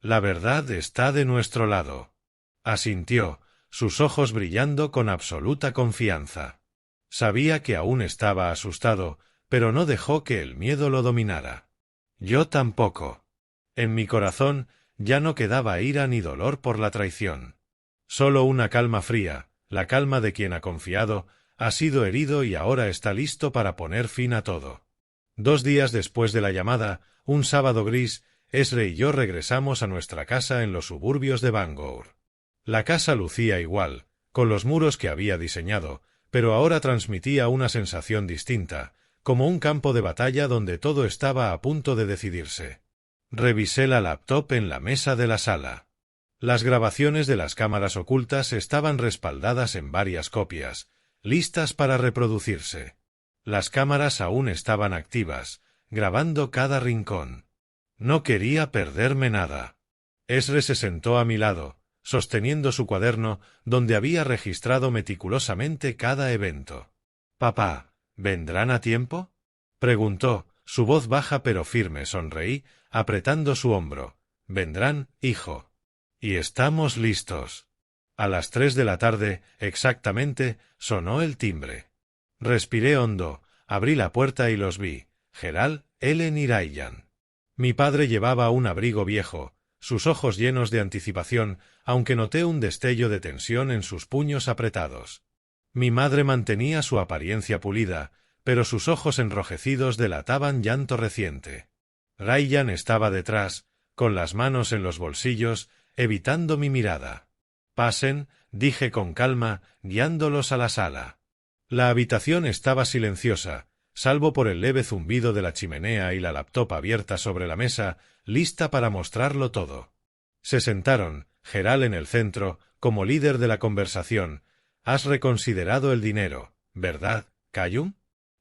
«La verdad está de nuestro lado». Asintió, sus ojos brillando con absoluta confianza. Sabía que aún estaba asustado, pero no dejó que el miedo lo dominara. Yo tampoco. En mi corazón ya no quedaba ira ni dolor por la traición. Solo una calma fría, la calma de quien ha confiado, ha sido herido y ahora está listo para poner fin a todo. 2 días después de la llamada, un sábado gris, Ezra y yo regresamos a nuestra casa en los suburbios de Bangor. La casa lucía igual, con los muros que había diseñado, pero ahora transmitía una sensación distinta, como un campo de batalla donde todo estaba a punto de decidirse. Revisé la laptop en la mesa de la sala. Las grabaciones de las cámaras ocultas estaban respaldadas en varias copias, listas para reproducirse. Las cámaras aún estaban activas, grabando cada rincón. No quería perderme nada. Ezra se sentó a mi lado, sosteniendo su cuaderno donde había registrado meticulosamente cada evento. «Papá, ¿vendrán a tiempo?», preguntó, su voz baja pero firme. Sonreí, apretando su hombro. «Vendrán, hijo. Y estamos listos». A las 3 de la tarde, exactamente, sonó el timbre. Respiré hondo, abrí la puerta y los vi, Gerald, Ellen y Ryan. Mi padre llevaba un abrigo viejo, sus ojos llenos de anticipación, aunque noté un destello de tensión en sus puños apretados. Mi madre mantenía su apariencia pulida, pero sus ojos enrojecidos delataban llanto reciente. Ryan estaba detrás, con las manos en los bolsillos, evitando mi mirada. «Pasen», dije con calma, guiándolos a la sala. La habitación estaba silenciosa, salvo por el leve zumbido de la chimenea y la laptop abierta sobre la mesa, lista para mostrarlo todo. Se sentaron, Gerald en el centro, como líder de la conversación. «Has reconsiderado el dinero, ¿verdad, Callum?»,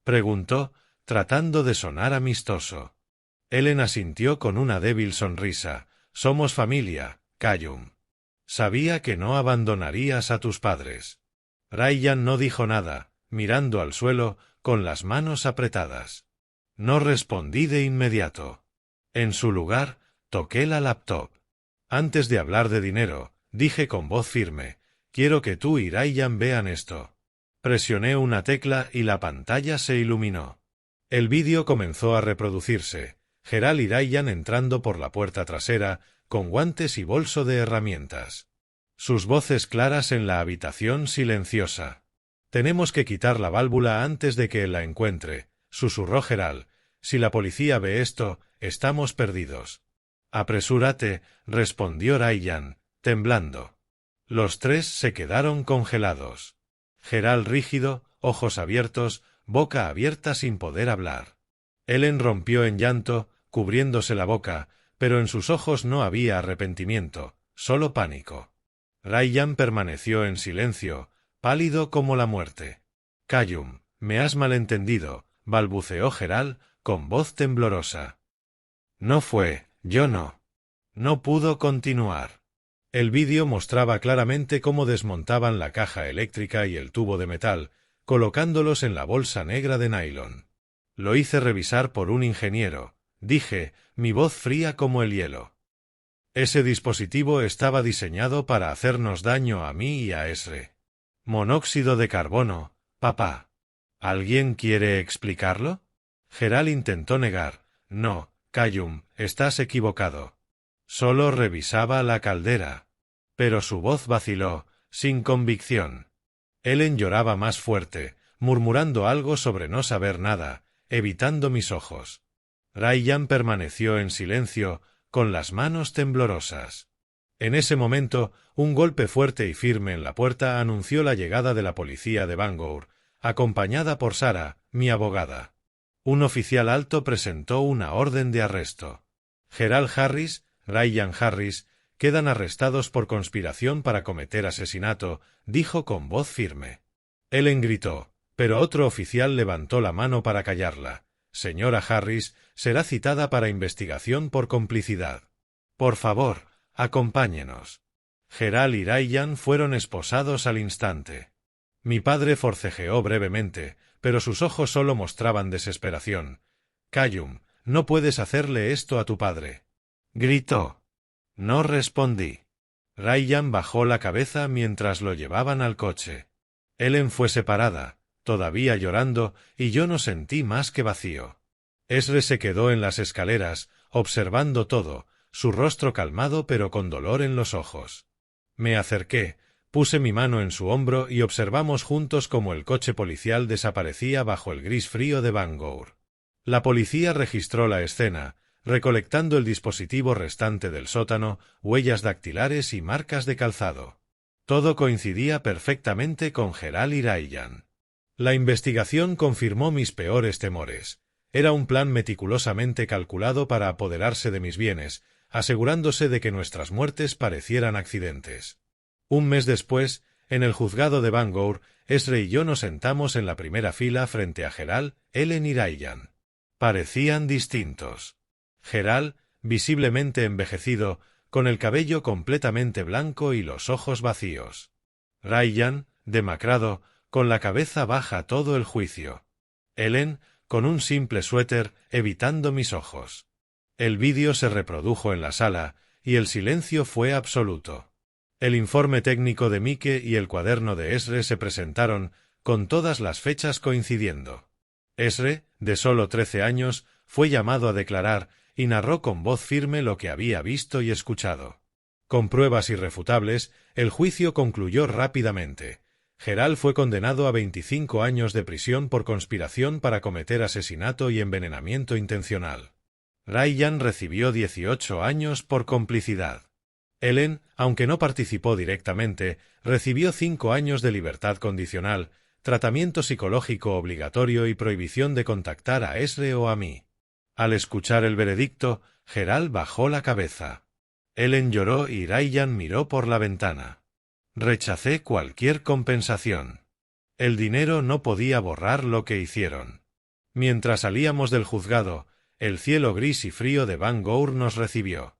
preguntó, tratando de sonar amistoso. Ellen asintió con una débil sonrisa. «Somos familia, Callum. Sabía que no abandonarías a tus padres». Ryan no dijo nada, mirando al suelo, con las manos apretadas. No respondí de inmediato. En su lugar, toqué la laptop. «Antes de hablar de dinero», dije con voz firme, «quiero que tú y Ryan vean esto». Presioné una tecla y la pantalla se iluminó. El vídeo comenzó a reproducirse, Gerald y Ryan entrando por la puerta trasera, con guantes y bolso de herramientas. Sus voces claras en la habitación silenciosa. «Tenemos que quitar la válvula antes de que él la encuentre», susurró Gerald. «Si la policía ve esto, estamos perdidos». «Apresúrate», respondió Ryan, temblando. Los tres se quedaron congelados. Gerald rígido, ojos abiertos, boca abierta sin poder hablar. Ellen rompió en llanto, cubriéndose la boca, pero en sus ojos no había arrepentimiento, solo pánico. Ryan permaneció en silencio, pálido como la muerte. «Callum, me has malentendido», balbuceó Gerald, con voz temblorosa. «No fue, yo no». No pudo continuar. El vídeo mostraba claramente cómo desmontaban la caja eléctrica y el tubo de metal, colocándolos en la bolsa negra de nylon. «Lo hice revisar por un ingeniero», dije, mi voz fría como el hielo. «Ese dispositivo estaba diseñado para hacernos daño a mí y a Esre. Monóxido de carbono, papá». «¿Alguien quiere explicarlo?». Gerald intentó negar. «No, Callum, estás equivocado. Solo revisaba la caldera». Pero su voz vaciló, sin convicción. Ellen lloraba más fuerte, murmurando algo sobre no saber nada, evitando mis ojos. Ryan permaneció en silencio, con las manos temblorosas. En ese momento, un golpe fuerte y firme en la puerta anunció la llegada de la policía de Bangor, acompañada por Sarah, mi abogada. Un oficial alto presentó una orden de arresto. «Gerald Harris, Ryan Harris, quedan arrestados por conspiración para cometer asesinato», dijo con voz firme. Ellen gritó, pero otro oficial levantó la mano para callarla. «Señora Harris, será citada para investigación por complicidad. Por favor, acompáñenos». Gerald y Ryan fueron esposados al instante. Mi padre forcejeó brevemente, pero sus ojos solo mostraban desesperación. «Callum, no puedes hacerle esto a tu padre», gritó. No respondí. Ryan bajó la cabeza mientras lo llevaban al coche. Ellen fue separada, todavía llorando, y yo no sentí más que vacío. Esre se quedó en las escaleras, observando todo, su rostro calmado pero con dolor en los ojos. Me acerqué, puse mi mano en su hombro y observamos juntos cómo el coche policial desaparecía bajo el gris frío de Bangor. La policía registró la escena, recolectando el dispositivo restante del sótano, huellas dactilares y marcas de calzado. Todo coincidía perfectamente con Gerald y Ryan. La investigación confirmó mis peores temores. Era un plan meticulosamente calculado para apoderarse de mis bienes, asegurándose de que nuestras muertes parecieran accidentes. Un mes después, en el juzgado de Bangor, Esre y yo nos sentamos en la primera fila frente a Gerald, Ellen y Ryan. Parecían distintos. Gerald, visiblemente envejecido, con el cabello completamente blanco y los ojos vacíos. Ryan, demacrado, con la cabeza baja todo el juicio. Ellen, con un simple suéter, evitando mis ojos. El vídeo se reprodujo en la sala, y el silencio fue absoluto. El informe técnico de Mike y el cuaderno de Esre se presentaron, con todas las fechas coincidiendo. Esre, de solo 13 años, fue llamado a declarar, y narró con voz firme lo que había visto y escuchado. Con pruebas irrefutables, el juicio concluyó rápidamente. Geral fue condenado a 25 años de prisión por conspiración para cometer asesinato y envenenamiento intencional. Ryan recibió 18 años por complicidad. Ellen, aunque no participó directamente, recibió 5 años de libertad condicional, tratamiento psicológico obligatorio y prohibición de contactar a Esre o a mí. Al escuchar el veredicto, Geral bajó la cabeza. Ellen lloró y Ryan miró por la ventana. Rechacé cualquier compensación. El dinero no podía borrar lo que hicieron. Mientras salíamos del juzgado, el cielo gris y frío de Bangor nos recibió.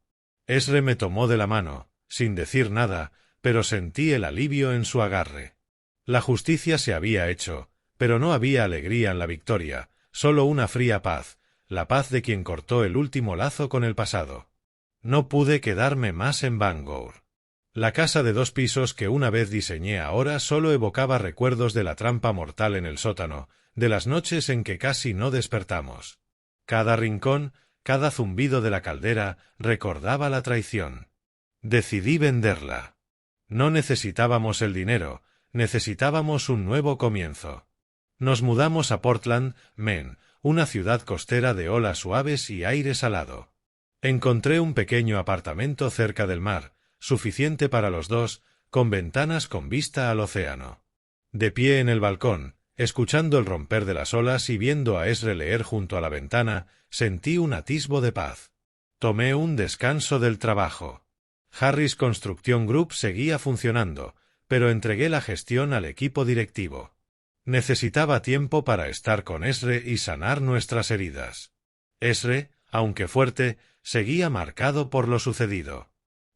Esre me tomó de la mano, sin decir nada, pero sentí el alivio en su agarre. La justicia se había hecho, pero no había alegría en la victoria, solo una fría paz, la paz de quien cortó el último lazo con el pasado. No pude quedarme más en Bangor. La casa de 2 pisos que una vez diseñé ahora solo evocaba recuerdos de la trampa mortal en el sótano, de las noches en que casi no despertamos. Cada rincón, cada zumbido de la caldera, recordaba la traición. Decidí venderla. No necesitábamos el dinero, necesitábamos un nuevo comienzo. Nos mudamos a Portland, Maine, una ciudad costera de olas suaves y aire salado. Encontré un pequeño apartamento cerca del mar, suficiente para los dos, con ventanas con vista al océano. De pie en el balcón, escuchando el romper de las olas y viendo a Esre leer junto a la ventana, sentí un atisbo de paz. Tomé un descanso del trabajo. Harris Construction Group seguía funcionando, pero entregué la gestión al equipo directivo. Necesitaba tiempo para estar con Esre y sanar nuestras heridas. Esre, aunque fuerte, seguía marcado por lo sucedido.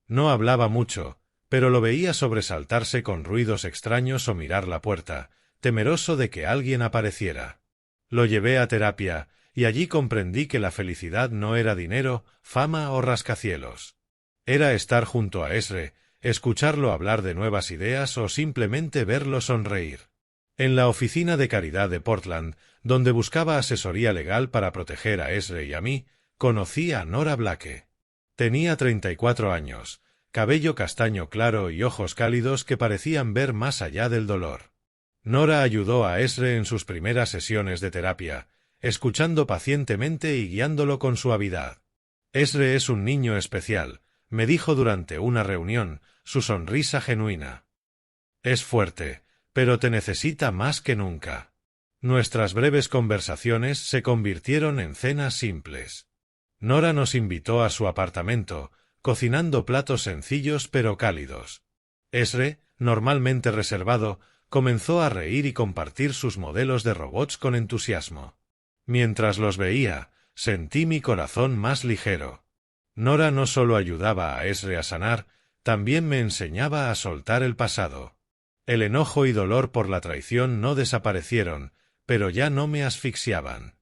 No hablaba mucho, pero lo veía sobresaltarse con ruidos extraños o mirar la puerta, temeroso de que alguien apareciera. Lo llevé a terapia, y allí comprendí que la felicidad no era dinero, fama o rascacielos. Era estar junto a Esre, escucharlo hablar de nuevas ideas o simplemente verlo sonreír. En la oficina de caridad de Portland, donde buscaba asesoría legal para proteger a Esre y a mí, conocí a Nora Blake. Tenía 34 años, cabello castaño claro y ojos cálidos que parecían ver más allá del dolor. Nora ayudó a Esre en sus primeras sesiones de terapia, escuchando pacientemente y guiándolo con suavidad. Esre es un niño especial, me dijo durante una reunión, su sonrisa genuina. Es fuerte, pero te necesita más que nunca. Nuestras breves conversaciones se convirtieron en cenas simples. Nora nos invitó a su apartamento, cocinando platos sencillos pero cálidos. Esre, normalmente reservado, comenzó a reír y compartir sus modelos de robots con entusiasmo. Mientras los veía, sentí mi corazón más ligero. Nora no solo ayudaba a Esre a sanar, también me enseñaba a soltar el pasado. El enojo y dolor por la traición no desaparecieron, pero ya no me asfixiaban.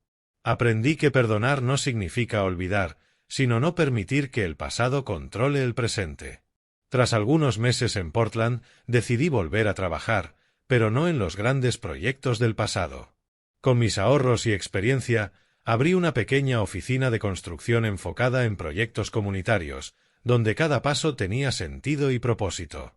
Aprendí que perdonar no significa olvidar, sino no permitir que el pasado controle el presente. Tras algunos meses en Portland, decidí volver a trabajar, pero no en los grandes proyectos del pasado. Con mis ahorros y experiencia, abrí una pequeña oficina de construcción enfocada en proyectos comunitarios, donde cada paso tenía sentido y propósito.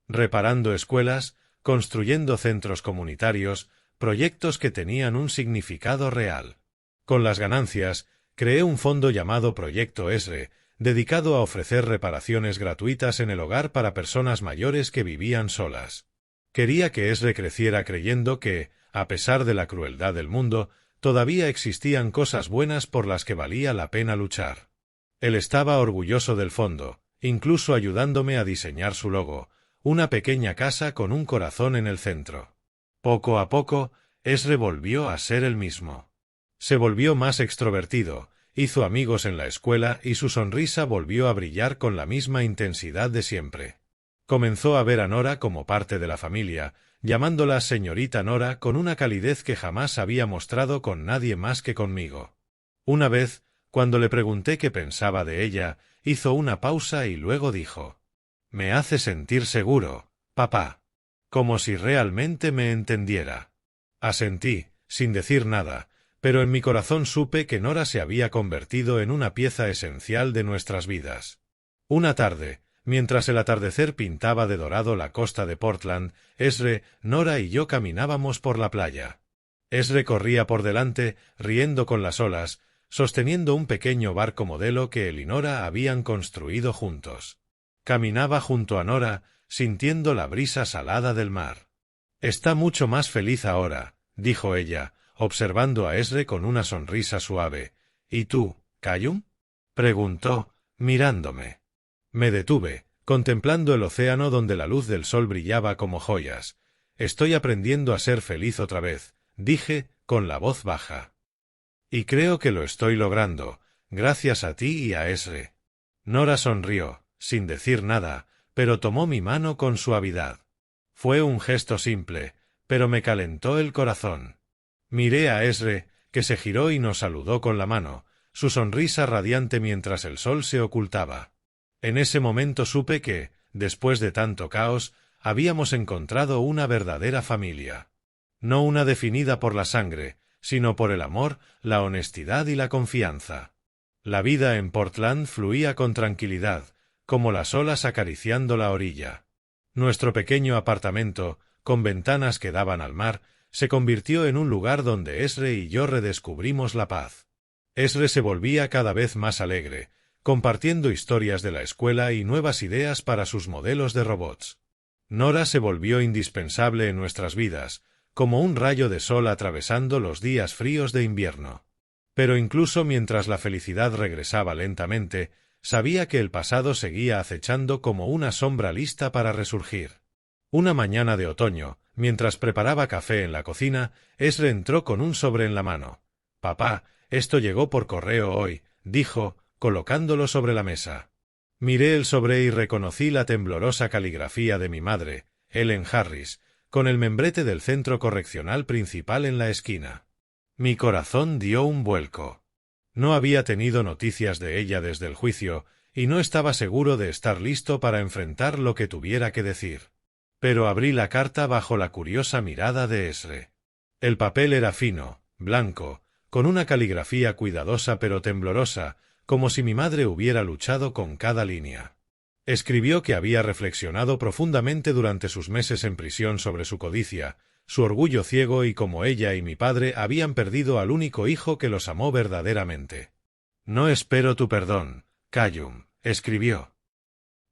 Reparando escuelas, construyendo centros comunitarios, proyectos que tenían un significado real. Con las ganancias, creé un fondo llamado Proyecto Esre, dedicado a ofrecer reparaciones gratuitas en el hogar para personas mayores que vivían solas. Quería que Esre creciera creyendo que, a pesar de la crueldad del mundo, todavía existían cosas buenas por las que valía la pena luchar. Él estaba orgulloso del fondo, incluso ayudándome a diseñar su logo, una pequeña casa con un corazón en el centro. Poco a poco, Esre volvió a ser el mismo. Se volvió más extrovertido, hizo amigos en la escuela y su sonrisa volvió a brillar con la misma intensidad de siempre. Comenzó a ver a Nora como parte de la familia, llamándola señorita Nora con una calidez que jamás había mostrado con nadie más que conmigo. Una vez, cuando le pregunté qué pensaba de ella, hizo una pausa y luego dijo: «Me hace sentir seguro, papá». Como si realmente me entendiera. Asentí, sin decir nada, pero en mi corazón supe que Nora se había convertido en una pieza esencial de nuestras vidas. Una tarde, mientras el atardecer pintaba de dorado la costa de Portland, Esre, Nora y yo caminábamos por la playa. Esre corría por delante, riendo con las olas, sosteniendo un pequeño barco modelo que él y Nora habían construido juntos. Caminaba junto a Nora, sintiendo la brisa salada del mar. «Está mucho más feliz ahora», dijo ella, observando a Esre con una sonrisa suave. «¿Y tú, Callum?», preguntó, mirándome. Me detuve, contemplando el océano donde la luz del sol brillaba como joyas. «Estoy aprendiendo a ser feliz otra vez», dije, con la voz baja. «Y creo que lo estoy logrando, gracias a ti y a Esre». Nora sonrió, sin decir nada, pero tomó mi mano con suavidad. Fue un gesto simple, pero me calentó el corazón. Miré a Esre, que se giró y nos saludó con la mano, su sonrisa radiante mientras el sol se ocultaba. En ese momento supe que, después de tanto caos, habíamos encontrado una verdadera familia. No una definida por la sangre, sino por el amor, la honestidad y la confianza. La vida en Portland fluía con tranquilidad, como las olas acariciando la orilla. Nuestro pequeño apartamento, con ventanas que daban al mar, se convirtió en un lugar donde Esre y yo redescubrimos la paz. Esre se volvía cada vez más alegre, compartiendo historias de la escuela y nuevas ideas para sus modelos de robots. Nora se volvió indispensable en nuestras vidas, como un rayo de sol atravesando los días fríos de invierno. Pero incluso mientras la felicidad regresaba lentamente, sabía que el pasado seguía acechando como una sombra lista para resurgir. Una mañana de otoño, mientras preparaba café en la cocina, Esre entró con un sobre en la mano. «Papá, esto llegó por correo hoy», dijo, colocándolo sobre la mesa. Miré el sobre y reconocí la temblorosa caligrafía de mi madre, Ellen Harris, con el membrete del centro correccional principal en la esquina. Mi corazón dio un vuelco. No había tenido noticias de ella desde el juicio, y no estaba seguro de estar listo para enfrentar lo que tuviera que decir. Pero abrí la carta bajo la curiosa mirada de Esre. El papel era fino, blanco, con una caligrafía cuidadosa pero temblorosa, como si mi madre hubiera luchado con cada línea. Escribió que había reflexionado profundamente durante sus meses en prisión sobre su codicia, su orgullo ciego y como ella y mi padre habían perdido al único hijo que los amó verdaderamente. «No espero tu perdón, Callum», escribió.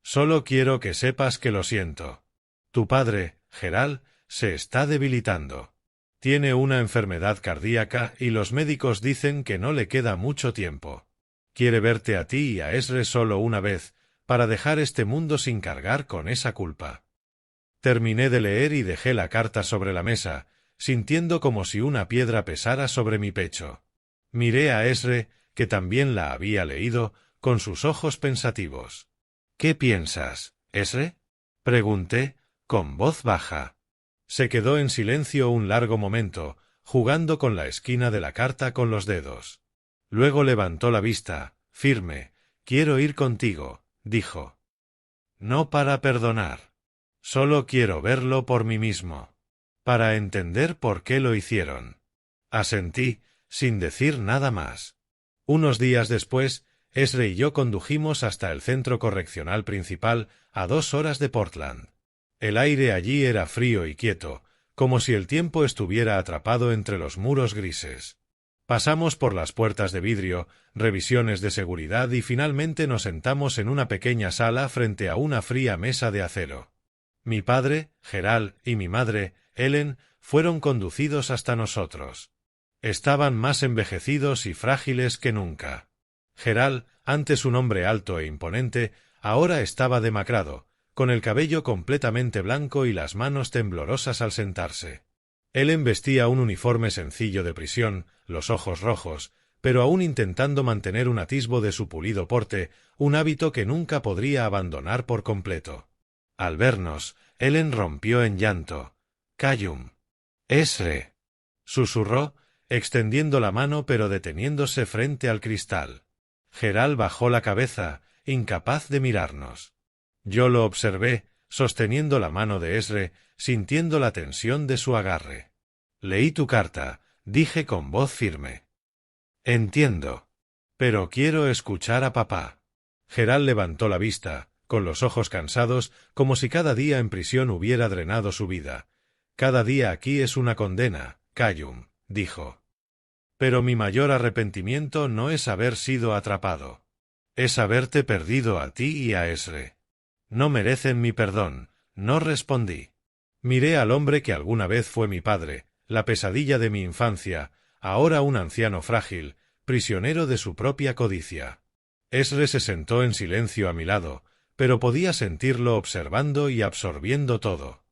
«Solo quiero que sepas que lo siento. Tu padre, Gerald, se está debilitando. Tiene una enfermedad cardíaca y los médicos dicen que no le queda mucho tiempo. Quiere verte a ti y a Esre solo una vez, para dejar este mundo sin cargar con esa culpa». Terminé de leer y dejé la carta sobre la mesa, sintiendo como si una piedra pesara sobre mi pecho. Miré a Esre, que también la había leído, con sus ojos pensativos. «¿Qué piensas, Esre?», pregunté, con voz baja. Se quedó en silencio un largo momento, jugando con la esquina de la carta con los dedos. Luego levantó la vista, firme. «Quiero ir contigo», dijo. «No para perdonar. Solo quiero verlo por mí mismo. Para entender por qué lo hicieron». Asentí, sin decir nada más. Unos días después, Esre y yo condujimos hasta el centro correccional principal, a 2 horas de Portland. El aire allí era frío y quieto, como si el tiempo estuviera atrapado entre los muros grises. Pasamos por las puertas de vidrio, revisiones de seguridad y finalmente nos sentamos en una pequeña sala frente a una fría mesa de acero. Mi padre, Gerald, y mi madre, Ellen, fueron conducidos hasta nosotros. Estaban más envejecidos y frágiles que nunca. Gerald, antes un hombre alto e imponente, ahora estaba demacrado, con el cabello completamente blanco y las manos temblorosas al sentarse. Ellen vestía un uniforme sencillo de prisión, los ojos rojos, pero aún intentando mantener un atisbo de su pulido porte, un hábito que nunca podría abandonar por completo. Al vernos, Ellen rompió en llanto. «Callum. Esre», susurró, extendiendo la mano pero deteniéndose frente al cristal. Gerald bajó la cabeza, incapaz de mirarnos. Yo lo observé, sosteniendo la mano de Esre, sintiendo la tensión de su agarre. «Leí tu carta», dije con voz firme. «Entiendo. Pero quiero escuchar a papá». Gerald levantó la vista, con los ojos cansados, como si cada día en prisión hubiera drenado su vida. «Cada día aquí es una condena, Callum», dijo. «Pero mi mayor arrepentimiento no es haber sido atrapado. Es haberte perdido a ti y a Esre. No merecen mi perdón», no respondí. Miré al hombre que alguna vez fue mi padre, la pesadilla de mi infancia, ahora un anciano frágil, prisionero de su propia codicia. Esre se sentó en silencio a mi lado, pero podía sentirlo observando y absorbiendo todo.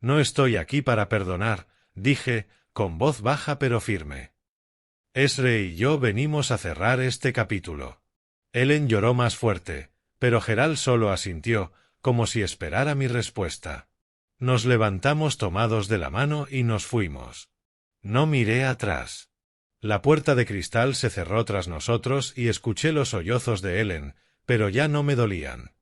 «No estoy aquí para perdonar», dije, con voz baja pero firme. «Esre y yo venimos a cerrar este capítulo». Ellen lloró más fuerte, pero Gerald solo asintió, como si esperara mi respuesta. Nos levantamos tomados de la mano y nos fuimos. No miré atrás. La puerta de cristal se cerró tras nosotros y escuché los sollozos de Ellen, pero ya no me dolían.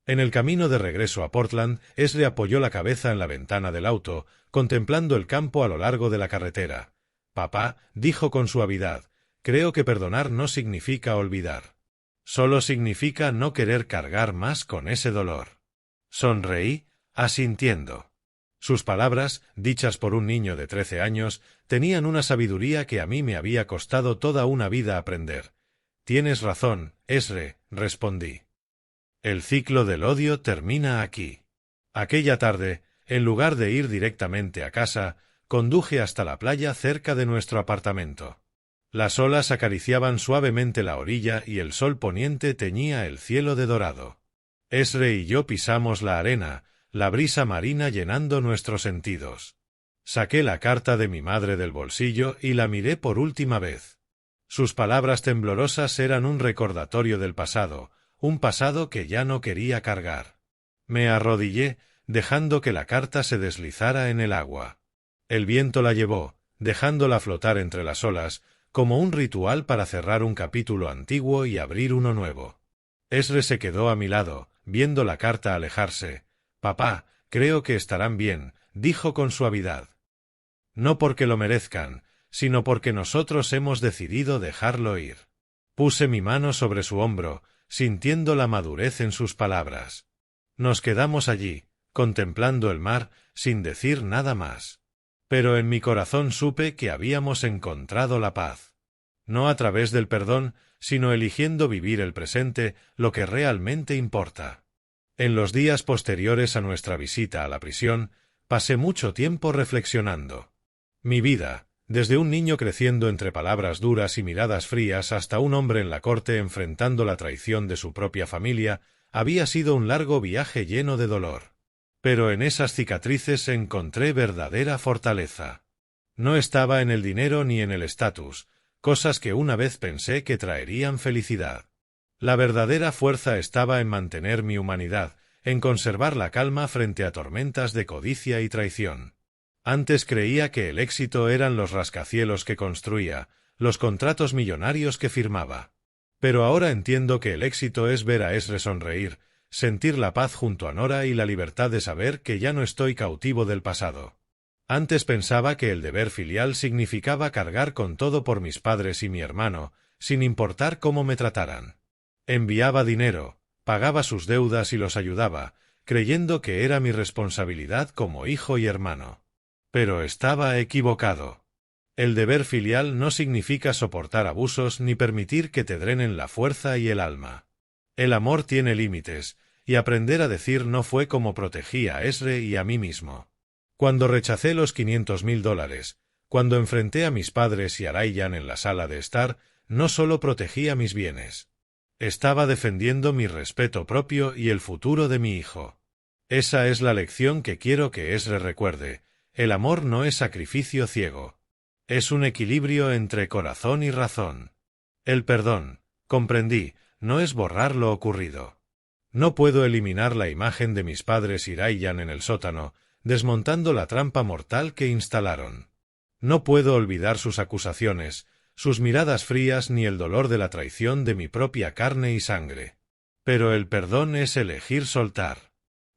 En el camino de regreso a Portland, Esre apoyó la cabeza en la ventana del auto, contemplando el campo a lo largo de la carretera. «Papá», dijo con suavidad, «creo que perdonar no significa olvidar. Solo significa no querer cargar más con ese dolor». Sonreí, asintiendo. Sus palabras, dichas por un niño de 13 años, tenían una sabiduría que a mí me había costado toda una vida aprender. «Tienes razón, Esre», respondí. «El ciclo del odio termina aquí». Aquella tarde, en lugar de ir directamente a casa, conduje hasta la playa cerca de nuestro apartamento. Las olas acariciaban suavemente la orilla y el sol poniente teñía el cielo de dorado. Esre y yo pisamos la arena, la brisa marina llenando nuestros sentidos. Saqué la carta de mi madre del bolsillo y la miré por última vez. Sus palabras temblorosas eran un recordatorio del pasado, un pasado que ya no quería cargar. Me arrodillé, dejando que la carta se deslizara en el agua. El viento la llevó, dejándola flotar entre las olas, como un ritual para cerrar un capítulo antiguo y abrir uno nuevo. Esre se quedó a mi lado, viendo la carta alejarse. «Papá, creo que estarán bien», dijo con suavidad. «No porque lo merezcan, sino porque nosotros hemos decidido dejarlo ir». Puse mi mano sobre su hombro, sintiendo la madurez en sus palabras. Nos quedamos allí, contemplando el mar, sin decir nada más. Pero en mi corazón supe que habíamos encontrado la paz. No a través del perdón, sino eligiendo vivir el presente, lo que realmente importa. En los días posteriores a nuestra visita a la prisión, pasé mucho tiempo reflexionando. Mi vida, desde un niño creciendo entre palabras duras y miradas frías hasta un hombre en la corte enfrentando la traición de su propia familia, había sido un largo viaje lleno de dolor. Pero en esas cicatrices encontré verdadera fortaleza. No estaba en el dinero ni en el estatus, cosas que una vez pensé que traerían felicidad. La verdadera fuerza estaba en mantener mi humanidad, en conservar la calma frente a tormentas de codicia y traición. Antes creía que el éxito eran los rascacielos que construía, los contratos millonarios que firmaba. Pero ahora entiendo que el éxito es ver a Esre sonreír, sentir la paz junto a Nora y la libertad de saber que ya no estoy cautivo del pasado. Antes pensaba que el deber filial significaba cargar con todo por mis padres y mi hermano, sin importar cómo me trataran. Enviaba dinero, pagaba sus deudas y los ayudaba, creyendo que era mi responsabilidad como hijo y hermano. Pero estaba equivocado. El deber filial no significa soportar abusos ni permitir que te drenen la fuerza y el alma. El amor tiene límites, y aprender a decir no fue como protegí a Esre y a mí mismo. Cuando rechacé los $500,000, cuando enfrenté a mis padres y a Ryan en la sala de estar, no solo protegía mis bienes. Estaba defendiendo mi respeto propio y el futuro de mi hijo. Esa es la lección que quiero que Esre recuerde. El amor no es sacrificio ciego. Es un equilibrio entre corazón y razón. El perdón, comprendí, no es borrar lo ocurrido. No puedo eliminar la imagen de mis padres y Ryan en el sótano, desmontando la trampa mortal que instalaron. No puedo olvidar sus acusaciones, sus miradas frías ni el dolor de la traición de mi propia carne y sangre. Pero el perdón es elegir soltar.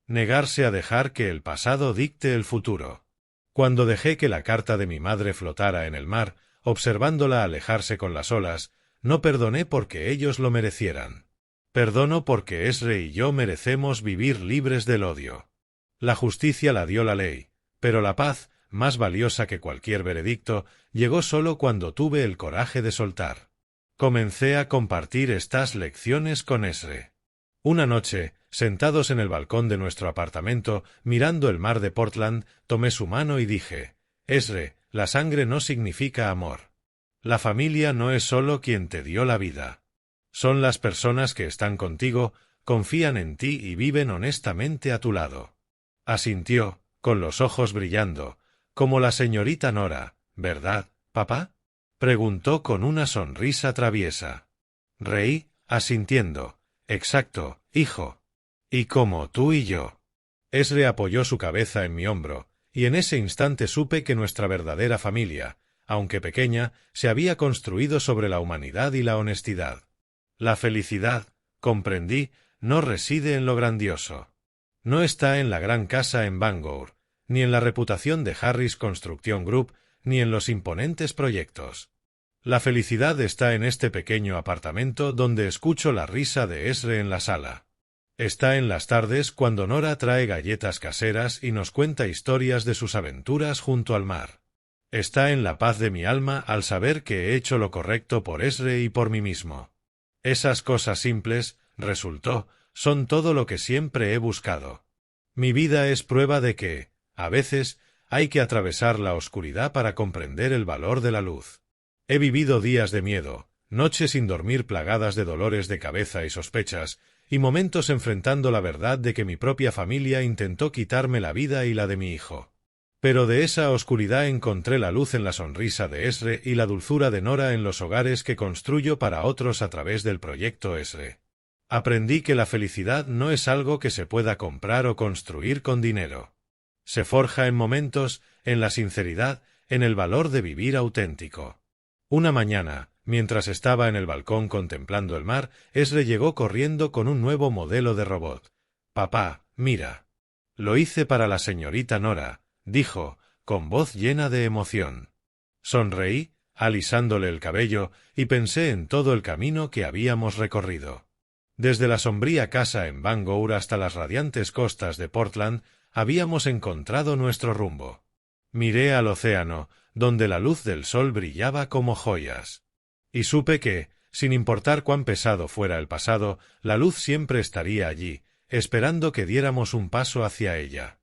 Negarse a dejar que el pasado dicte el futuro. Cuando dejé que la carta de mi madre flotara en el mar, observándola alejarse con las olas, no perdoné porque ellos lo merecieran. Perdono porque Esre y yo merecemos vivir libres del odio. La justicia la dio la ley, pero la paz, más valiosa que cualquier veredicto, llegó solo cuando tuve el coraje de soltar. Comencé a compartir estas lecciones con Esre. Una noche, sentados en el balcón de nuestro apartamento, mirando el mar de Portland, tomé su mano y dije: Esre, la sangre no significa amor. La familia no es solo quien te dio la vida. Son las personas que están contigo, confían en ti y viven honestamente a tu lado. Asintió, con los ojos brillando, como la señorita Nora. ¿Verdad, papá?, preguntó con una sonrisa traviesa. Reí, asintiendo. Exacto, hijo. Y como tú y yo. Esre apoyó su cabeza en mi hombro, y en ese instante supe que nuestra verdadera familia, aunque pequeña, se había construido sobre la humanidad y la honestidad. La felicidad, comprendí, no reside en lo grandioso. No está en la gran casa en Bangor, ni en la reputación de Harris Construction Group, ni en los imponentes proyectos. La felicidad está en este pequeño apartamento donde escucho la risa de Esre en la sala. Está en las tardes cuando Nora trae galletas caseras y nos cuenta historias de sus aventuras junto al mar. Está en la paz de mi alma al saber que he hecho lo correcto por Esre y por mí mismo. Esas cosas simples, resultó, son todo lo que siempre he buscado. Mi vida es prueba de que, a veces, hay que atravesar la oscuridad para comprender el valor de la luz. He vivido días de miedo, noches sin dormir plagadas de dolores de cabeza y sospechas, y momentos enfrentando la verdad de que mi propia familia intentó quitarme la vida y la de mi hijo. Pero de esa oscuridad encontré la luz en la sonrisa de Esre y la dulzura de Nora en los hogares que construyo para otros a través del proyecto Esre. Aprendí que la felicidad no es algo que se pueda comprar o construir con dinero. Se forja en momentos, en la sinceridad, en el valor de vivir auténtico. Una mañana, mientras estaba en el balcón contemplando el mar, Esre llegó corriendo con un nuevo modelo de robot. «Papá, mira. Lo hice para la señorita Nora», dijo, con voz llena de emoción. Sonreí, alisándole el cabello, y pensé en todo el camino que habíamos recorrido. Desde la sombría casa en Bangor hasta las radiantes costas de Portland, habíamos encontrado nuestro rumbo. Miré al océano, donde la luz del sol brillaba como joyas. Y supe que, sin importar cuán pesado fuera el pasado, la luz siempre estaría allí, esperando que diéramos un paso hacia ella.